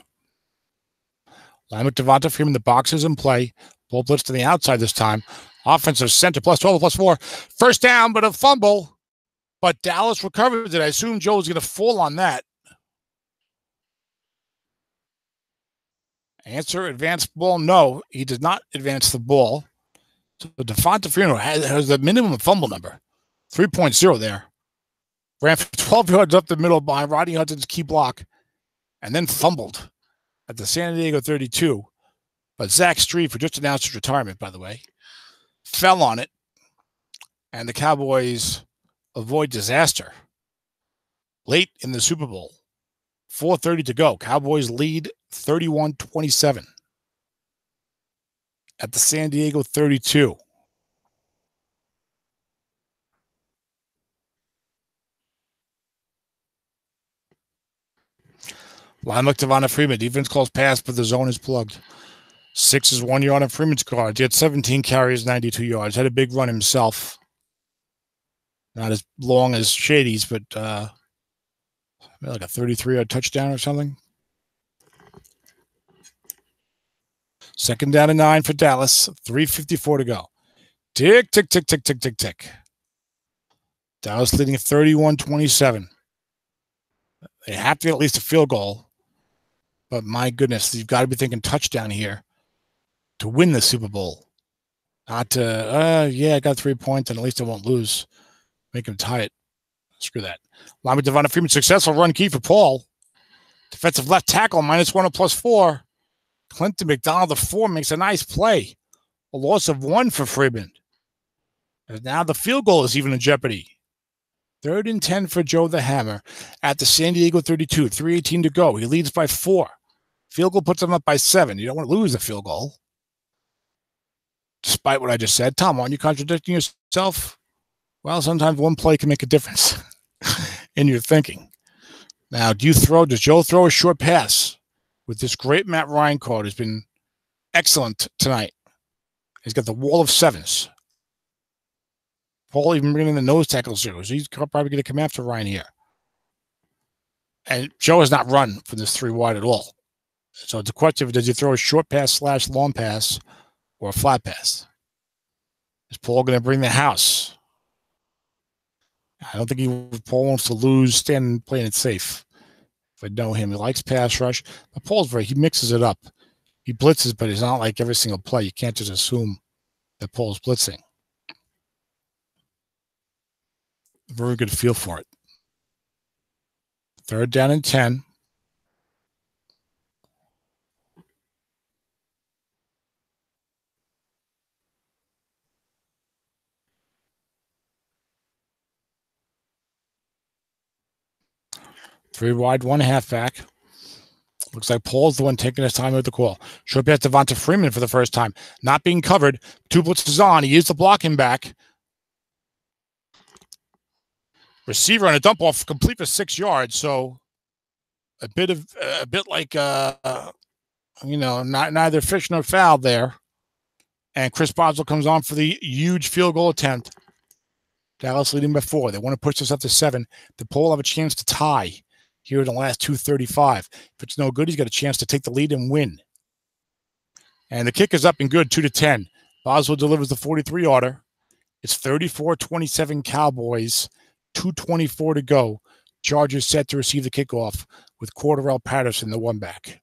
Line with Devonta Freeman. The box is in play. Ball blitz to the outside this time. Offensive center +12 +4. 1st down, but a fumble. But Dallas recovered it. I assume Joe's going to fall on that. Answer, advanced ball. No, he did not advance the ball. So Devonta Freeman has the minimum fumble number. 3.0 there. Ran for 12 yards up the middle behind Rodney Hudson's key block and then fumbled at the San Diego 32. But Zach Street, who just announced his retirement, by the way, fell on it. And the Cowboys avoid disaster late in the Super Bowl. 4:30 to go. Cowboys lead 31-27 at the San Diego 32. Line look to Devonta Freeman. Defense calls pass, but the zone is plugged. 6 is 1 yard on Freeman's card. He had 17 carries, 92 yards. Had a big run himself. Not as long as Shady's, but like a 33-yard touchdown or something. 2nd down and 9 for Dallas. 3:54 to go. Tick, tick, tick, tick, tick, tick, tick. Dallas leading 31-27. They have to get at least a field goal. But my goodness, you've got to be thinking touchdown here to win the Super Bowl. Not to, yeah, I got 3 points and at least I won't lose. Make him tie it. Screw that. Line with Devonta Freeman. Successful run key for Paul. Defensive left tackle, -1 and +4. Clinton McDonald, the 4, makes a nice play. A loss of 1 for Freeman. And now the field goal is even in jeopardy. 3rd and 10 for Joe the Hammer at the San Diego 32. 3:18 to go. He leads by 4. Field goal puts him up by 7. You don't want to lose the field goal. Despite what I just said. Tom, aren't you contradicting yourself? Well, sometimes one play can make a difference in your thinking. Now, does Joe throw a short pass with this great Matt Ryan card? Has been excellent tonight. He's got the wall of 7s. Paul even bringing in the nose tackle zeros. He's probably going to come after Ryan here. And Joe has not run from this 3 wide at all. So it's a question of, does he throw a short pass / long pass or a flat pass? Is Paul going to bring the house? I don't think Paul wants to lose standing playing it safe. If I know him, he likes pass rush. But Paul's he mixes it up. He blitzes, but it's not like every single play. You can't just assume that Paul's blitzing. Very good feel for it. 3rd down and 10. Three wide, one halfback. Looks like Paul's the one taking his time with the call. Short pass to Devonta Freeman for the first time. Not being covered. 2 blitzes on. He used the blocking back. Receiver on a dump off, complete for 6 yards. So a bit like neither fish nor foul there. And Chris Boswell comes on for the huge field goal attempt. Dallas leading by 4. They want to push this up to 7. The Pole will have a chance to tie here in the last 2:35. If it's no good, he's got a chance to take the lead and win. And the kick is up and good, 2-10. Boswell delivers the 43-yarder. It's 34-27 Cowboys, 2:24 to go. Chargers set to receive the kickoff with Cordarrelle Patterson, the one back.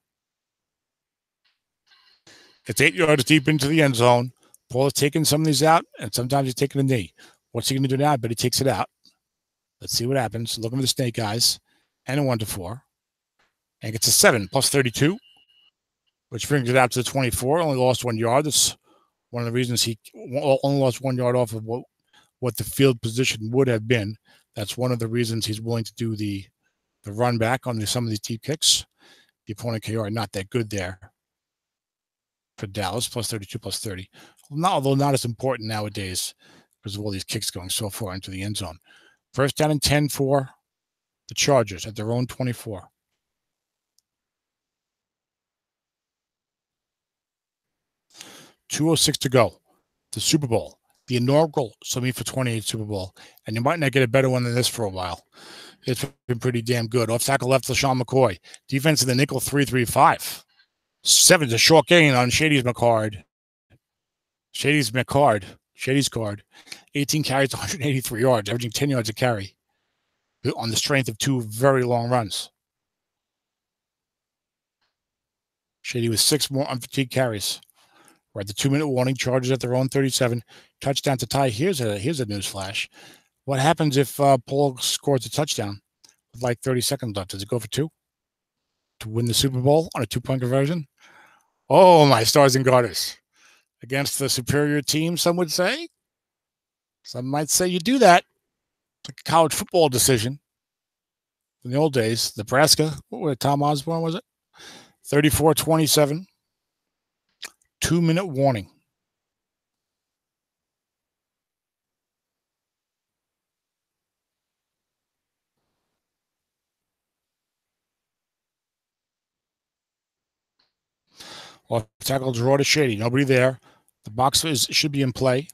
It's 8 yards deep into the end zone. Paul is taking some of these out, and sometimes he's taking a knee. What's he going to do now? But he takes it out. Let's see what happens. Looking for the snake eyes. And a 1-4. And gets a 7 plus 32, which brings it out to the 24. Only lost 1 yard. That's one of the reasons he only lost 1 yard off of what the field position would have been. That's one of the reasons he's willing to do the run back on some of these deep kicks. The opponent KR not that good there for Dallas, plus 32, plus 30. Although not as important nowadays because of all these kicks going so far into the end zone. 1st down and 10 for the Chargers at their own 24. $2:06 to go. The Super Bowl, the inaugural Semi for 28 Super Bowl, and you might not get a better one than this for a while. It's been pretty damn good. Off tackle left, LaShawn McCoy. Defense in the nickel 3-3-5. 7's a short gain on Shady's card. 18 carries, 183 yards, averaging 10 yards a carry on the strength of 2 very long runs. Shady with 6 more unfatigued carries. We're at the 2-minute warning. Chargers at their own 37. Touchdown to tie. Here's a news flash. What happens if Paul scores a touchdown with like 30 seconds left? Does it go for 2 to win the Super Bowl on a 2-point conversion? Oh, my stars and garters. Against the superior team, some would say. Some might say you do that. It's like a college football decision. In the old days, Nebraska, Tom Osborne, was it? 34-27. 2-minute warning. Off tackle draw to Shady. Nobody there. The box should be in play.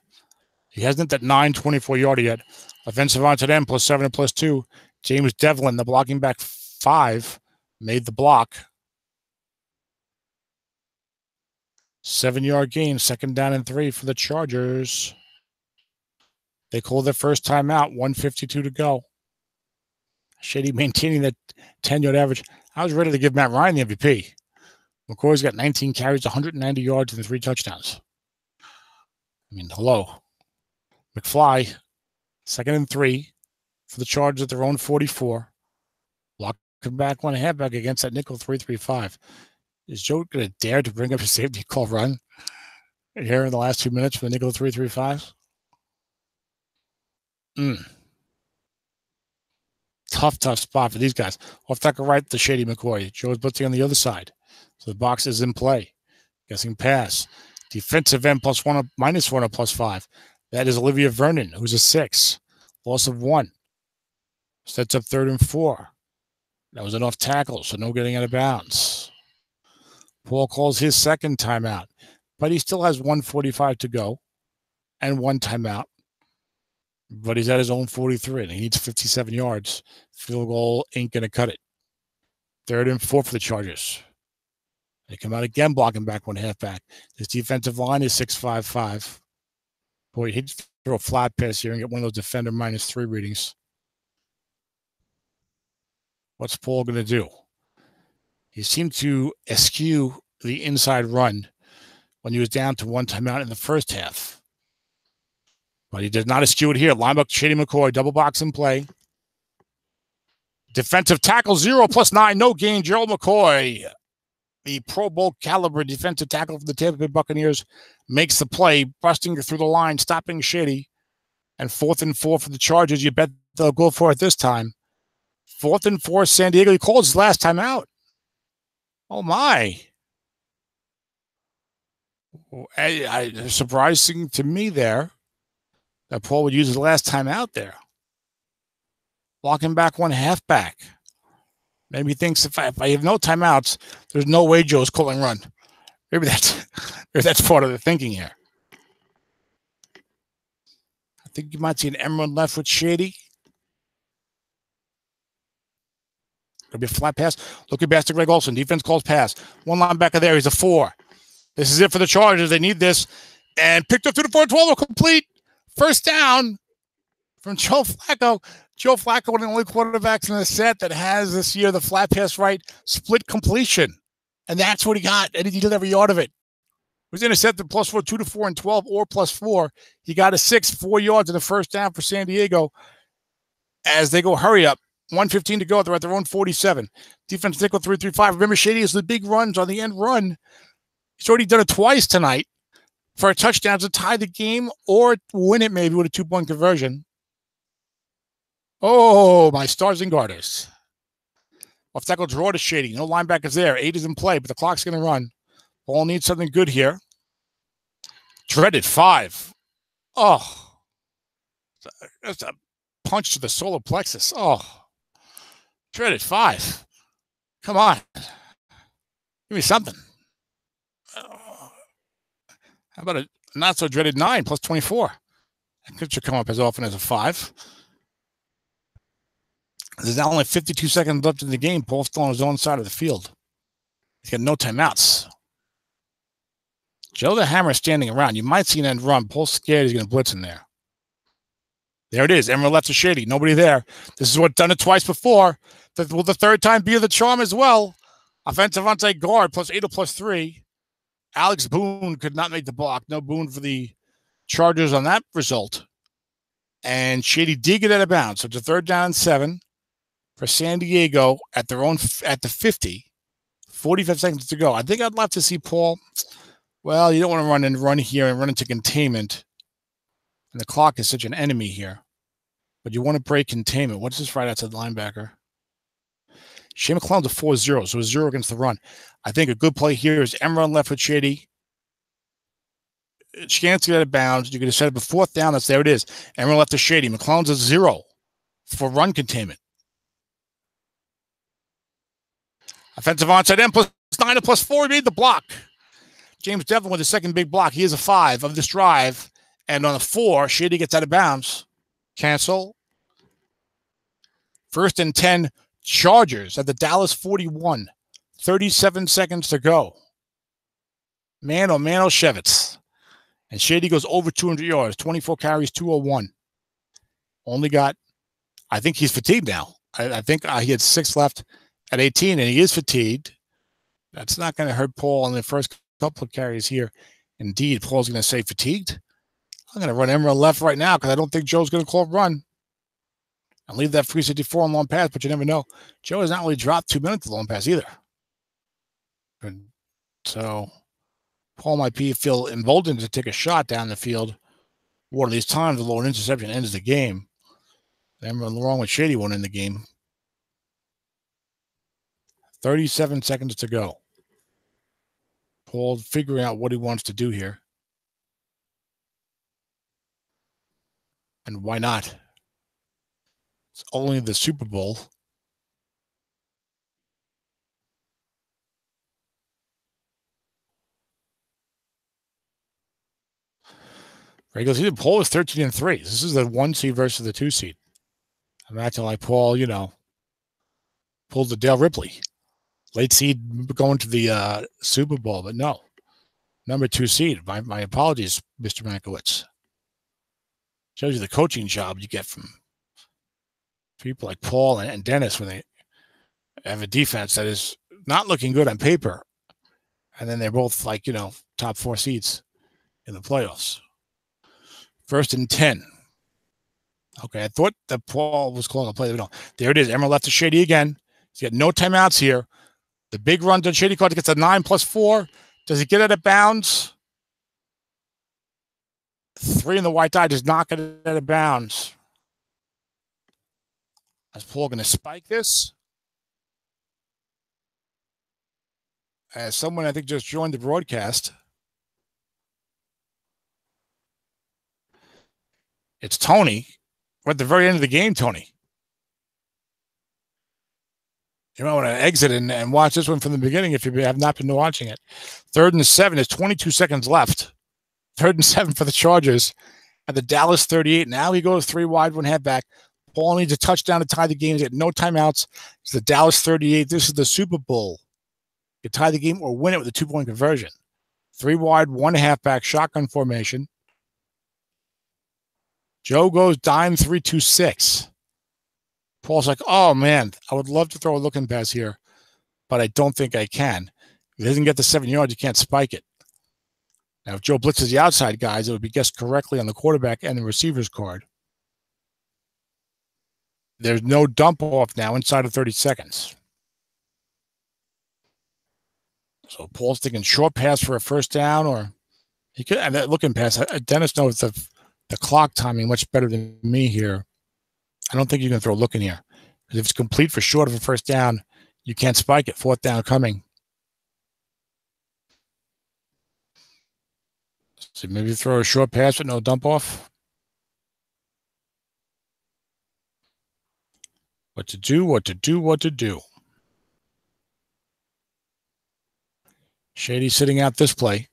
He hasn't that 24-yarder yet. Offensive on to them, plus 7 and plus 2. James Devlin, the blocking back 5, made the block. 7-yard gain, 2nd down and 3 for the Chargers. They call their first timeout, 1:52 to go. Shady maintaining that 10-yard average. I was ready to give Matt Ryan the MVP. McCoy's got 19 carries, 190 yards, and 3 touchdowns. I mean, hello. McFly, 2nd and 3 for the Chargers at their own 44. Locking back 1 halfback against that nickel 3-3-5. Is Joe going to dare to bring up a safety call run here in the last 2 minutes for the nickel 3-3-5? Tough spot for these guys. Off tackle right to Shady McCoy. Joe's blitzing on the other side. So the box is in play. Guessing pass. Defensive end +1 -1 or +5. That is Olivia Vernon, who's a 6. Loss of 1. Sets up 3rd and 4. That was an off tackle, so no getting out of bounds. Paul calls his 2nd timeout, but he still has 1:45 to go and 1 timeout. But he's at his own 43, and he needs 57 yards. Field goal ain't going to cut it. 3rd and 4 for the Chargers. They come out again, blocking back one halfback. This defensive line is 6.55. Boy, he'd throw a flat pass here and get one of those defender -3 readings. What's Paul going to do? He seemed to eschew the inside run when he was down to one timeout in the first half. But he did not eschew it here. Linebacker Shady McCoy, double box in play. Defensive tackle 0 +9, no gain. Gerald McCoy, the Pro Bowl caliber defensive tackle for the Tampa Bay Buccaneers, makes the play, busting through the line, stopping Shady. And 4th and 4 for the Chargers. You bet they'll go for it this time. 4th and 4, San Diego. He called his last time out. Oh, my. Surprising to me there that Paul would use his last time out there. Walking back one halfback. Maybe he thinks if I have no timeouts, there's no way Joe's calling run. Maybe that's part of the thinking here. I think you might see an Emerald left with Shady. It'll be a flat pass. Looking back to Greg Olsen. Defense calls pass. One linebacker there. He's a 4. This is it for the Chargers. They need this. And picked up through the 4-12. Complete. First down from Joe Flacco. Joe Flacco, one of the only quarterbacks in the set that has this year the flat pass right split completion. And that's what he got. And he did every yard of it. He was intercepted +4, 2 to 4 and 12 or +4. He got a 6, 4 yards in the first down for San Diego as they go hurry up. 1:15 to go. They're at their own 47. Defense nickel 3-3-5. Remember, Shady is the big runs on the end run. He's already done it twice tonight for a touchdown to tie the game or win it maybe with a 2-point conversion. Oh, my stars and garters. Off tackle draw to Shady. No linebackers there. 8 is in play, but the clock's going to run. Ball needs something good here. Dreaded 5. Oh. That's a punch to the solar plexus. Oh. Dreaded 5. Come on. Give me something. How about a not so dreaded 9 +24? That should come up as often as a 5. There's now only 52 seconds left in the game. Paul's still on his own side of the field. He's got no timeouts. Joe the Hammer standing around. You might see an end run. Paul's scared he's going to blitz in there. There it is. Emerald left to Shady. Nobody there. This is what done it twice before. Will the third time be the charm as well? Offensive onside guard +8 or +3. Alex Boone could not make the block. No Boone for the Chargers on that result. And Shady did get out of bounds. So it's a 3rd down and 7 for San Diego at their own at the 50. 45 seconds to go. I think I'd love to see Paul. Well, you don't want to run here and run into containment. And the clock is such an enemy here. But you want to break containment. What's this right outside the linebacker? Shea McClellan's a 4-0, so a 0 against the run. I think a good play here is Emerald left with Shady. Chance to get out of bounds. You could have set it before 4th down. There it is. Emerald left to Shady. McClellan's a 0 for run containment. Offensive onside end +9 or +4. He made the block. James Devlin with the second big block. He is a 5 of this drive. And on a 4, Shady gets out of bounds. Cancel. 1st and 10, Chargers at the Dallas 41. 37 seconds to go. Man, oh, Shevitz. And Shady goes over 200 yards. 24 carries, 201. Only got, I think he's fatigued now. I think he had 6 left at 18, and he is fatigued. That's not going to hurt Paul on the first couple of carries here. Indeed, Paul's going to say fatigued. I'm going to run Emerald left right now because I don't think Joe's going to call run. And leave that free 54 on long pass, but you never know. Joe has not really dropped 2 minutes of long pass either. And so Paul might feel emboldened to take a shot down the field. One of these times, the low interception ends the game. Emerald wrong with Shady won in the game. 37 seconds to go. Paul figuring out what he wants to do here. And why not? It's only the Super Bowl. Regular season Paul is 13-3. This is the 1 seed versus the 2 seed. I'm acting like Paul, pulled the Dale Ripley. late seed going to the Super Bowl, but no, number 2 seed. My apologies, Mr. Mankiewicz. Shows you the coaching job you get from people like Paul and Dennis when they have a defense that is not looking good on paper, and then they're both like, top 4 seeds in the playoffs. 1st and 10. Okay, I thought that Paul was calling a play. No, there it is. Emmer left to Shady again. He's got no timeouts here. The big run to Shady Card gets a 9+4. Does he get out of bounds? 3 in the white die does not get out of bounds. Is Paul going to spike this? As someone I think just joined the broadcast, it's Tony. We're at the very end of the game, Tony. You might want to exit and watch this one from the beginning if you have not been watching it. 3rd and 7. There's 22 seconds left. 3rd and 7 for the Chargers at the Dallas 38. Now he goes 3 wide, 1 halfback. Paul needs a touchdown to tie the game. He's got no timeouts. It's the Dallas 38. This is the Super Bowl. You tie the game or win it with a 2-point conversion. 3 wide, 1 halfback, shotgun formation. Joe goes dime 3-2-6. Paul's like, oh, man, I would love to throw a looking pass here, but I don't think I can. If he doesn't get the 7 yards, you can't spike it. Now, if Joe blitzes the outside guys, it would be guessed correctly on the quarterback and the receiver's card. There's no dump off now inside of 30 seconds. So Paul's thinking short pass for a 1st down, or he could have that looking pass. Dennis knows the clock timing much better than me here. I don't think you can throw a look in here. Because if it's complete for short of a 1st down, you can't spike it. 4th down coming. So maybe throw a short pass with no dump off. What to do. Shady sitting out this play.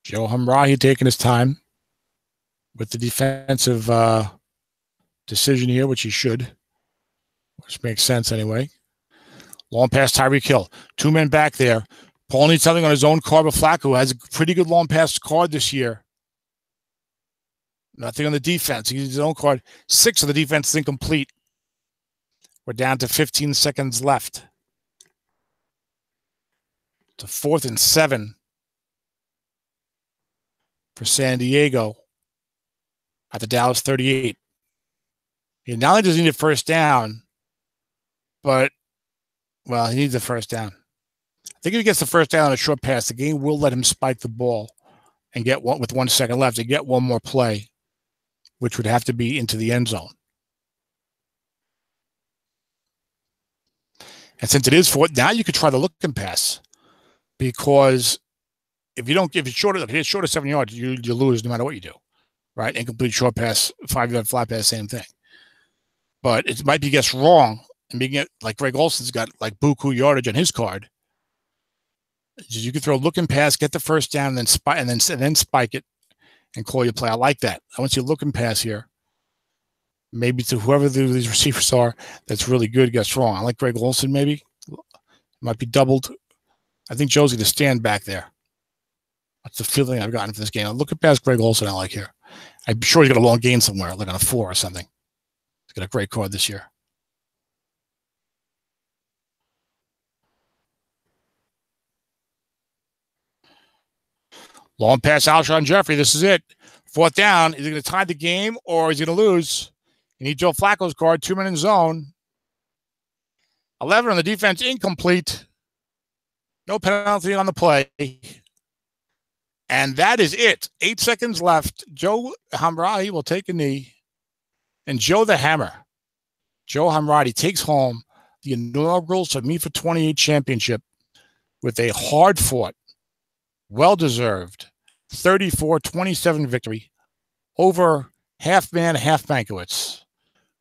Joe Hamrahi taking his time with the defensive decision here, which he should, which makes sense anyway. Long pass, Tyreek Hill. 2 men back there. Paul needs something on his own card, but Flacco has a pretty good long pass card this year. Nothing on the defense. He needs his own card. 6 of the defense is incomplete. We're down to 15 seconds left. To 4th and 7 for San Diego at the Dallas 38. He not only does he need a 1st down, but, well, he needs a 1st down. I think if he gets the 1st down on a short pass, the game will let him spike the ball and get one with 1 second left to get one more play, which would have to be into the end zone. And since it is 4th, now you could try the look and pass, because if it's short of 7 yards, you lose no matter what you do, right? Incomplete short pass, 5-yard flat pass, same thing. But it might be guessed wrong, and being like Greg Olson's got like buku yardage on his card. You can throw a looking pass, get the 1st down, and then spike it and call your play. I like that. I want to see a looking pass here. Maybe to whoever these receivers are that's really good gets wrong. I like Greg Olson maybe. Might be doubled. I think Joe's going to stand back there. That's the feeling I've gotten for this game. Look at past Greg Olson I like here. I'm sure he's got a long gain somewhere, like on a 4 or something. He's got a great card this year. Long pass, Alshon Jeffrey. This is it. 4th down. Is he going to tie the game or is he going to lose? You need Joe Flacco's card. 2 men in zone. 11 on the defense. Incomplete. No penalty on the play. And that is it. 8 seconds left. Joe Hamrahi will take a knee. And Joe the Hammer, Joe Hamrahi, takes home the inaugural Submit for 28 championship with a hard-fought, well-deserved 34-27 victory over half-man, half-Mankiewicz,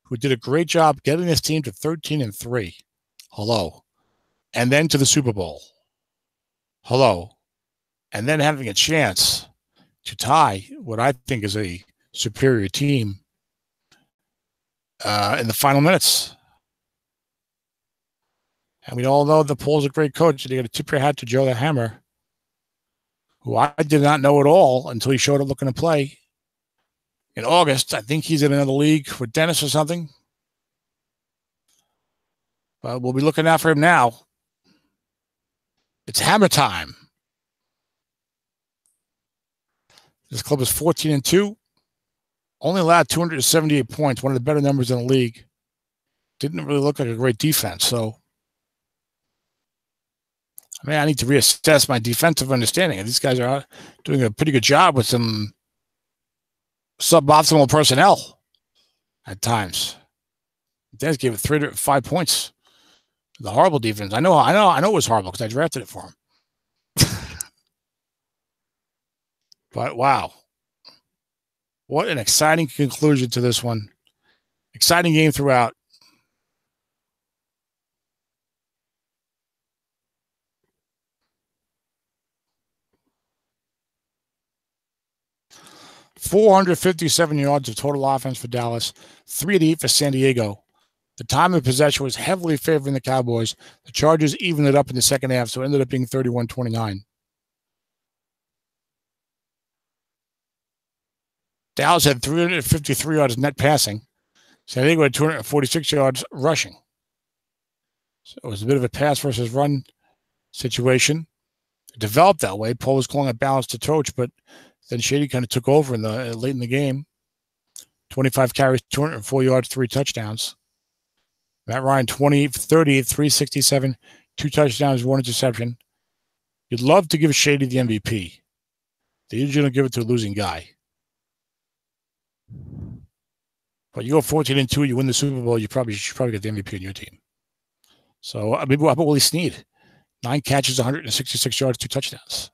who did a great job getting this team to 13-3. Hello. And then to the Super Bowl. Hello. And then having a chance to tie what I think is a superior team in the final minutes. And we all know that Paul's a great coach. And you got to tip your hat to Joe the Hammer, who I did not know at all until he showed up looking to play in August. I think he's in another league with Dennis or something. But we'll be looking out for him now. It's Hammer time. This club is 14-2. Only allowed 278 points, one of the better numbers in the league. Didn't really look like a great defense. So, I need to reassess my defensive understanding. These guys are doing a pretty good job with some suboptimal personnel at times. Dennis gave it 305 points. The horrible defense. I know it was horrible because I drafted it for him. But wow. What an exciting conclusion to this one. Exciting game throughout. .457 yards of total offense for Dallas, 388 for San Diego. The time of possession was heavily favoring the Cowboys. The Chargers evened it up in the second half, so it ended up being 31-29. Dallas had 353 yards net passing. San Diego had 246 yards rushing. So it was a bit of a pass versus run situation. It developed that way. Paul was calling a balanced approach, but then Shady kind of took over late in the game. 25 carries, 204 yards, 3 touchdowns. Matt Ryan, 28 for 38, 367, 2 touchdowns, 1 interception. You'd love to give Shady the MVP. They usually don't give it to a losing guy. But you go 14-2, you win the Super Bowl, you should probably get the MVP on your team. So, how about Willie Snead? 9 catches, 166 yards, 2 touchdowns.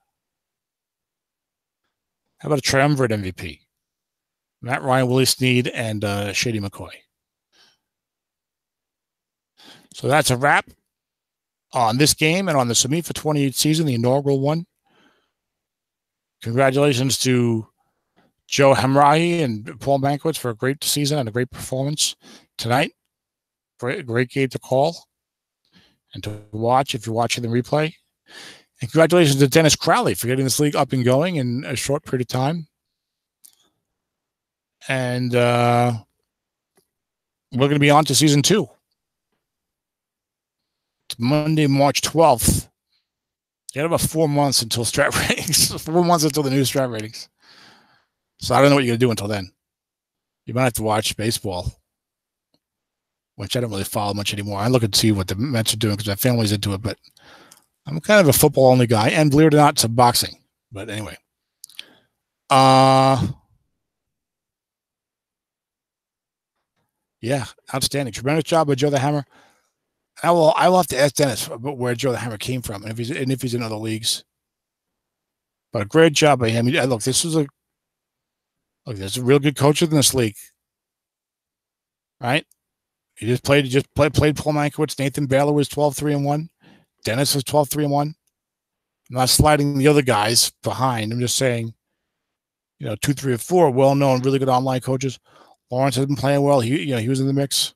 How about a triumvirate MVP? Matt Ryan, Willie Snead, and Shady McCoy. So that's a wrap on this game and on the Sumit for 28 season, the inaugural one. Congratulations to Joe Hamrahi and Paul Mankiewicz for a great season and a great performance tonight. Great game to call and to watch if you're watching the replay. And congratulations to Dennis Crowley for getting this league up and going in a short period of time. And we're going to be on to season 2. It's Monday, March 12th. You got about 4 months until strat ratings. 4 months until the new strat ratings. So I don't know what you're going to do until then. You might have to watch baseball, which I don't really follow much anymore. I look and see what the Mets are doing because my family's into it, but I'm kind of a football-only guy, and believe it or not, some boxing. But anyway. Yeah, outstanding. Tremendous job by Joe the Hammer. I will have to ask Dennis about where Joe the Hammer came from and if he's in other leagues. But a great job by him. Look, there's a real good coach in this league. Right? He played Paul Mankiewicz. Nathan Baylor was 12-3-1. Dennis was 12-3-1. I'm not sliding the other guys behind. I'm just saying, 2, 3, or 4 well-known, really good online coaches. Lawrence has been playing well. He was in the mix.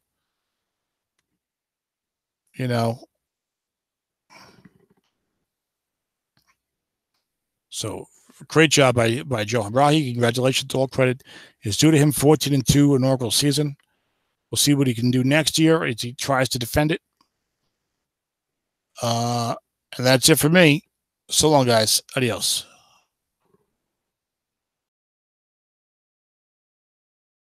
So great job by Joe Hamrahi. Congratulations. All credit is due to him. 14-2 inaugural season. We'll see what he can do next year as he tries to defend it. And that's it for me. So long, guys. Adios.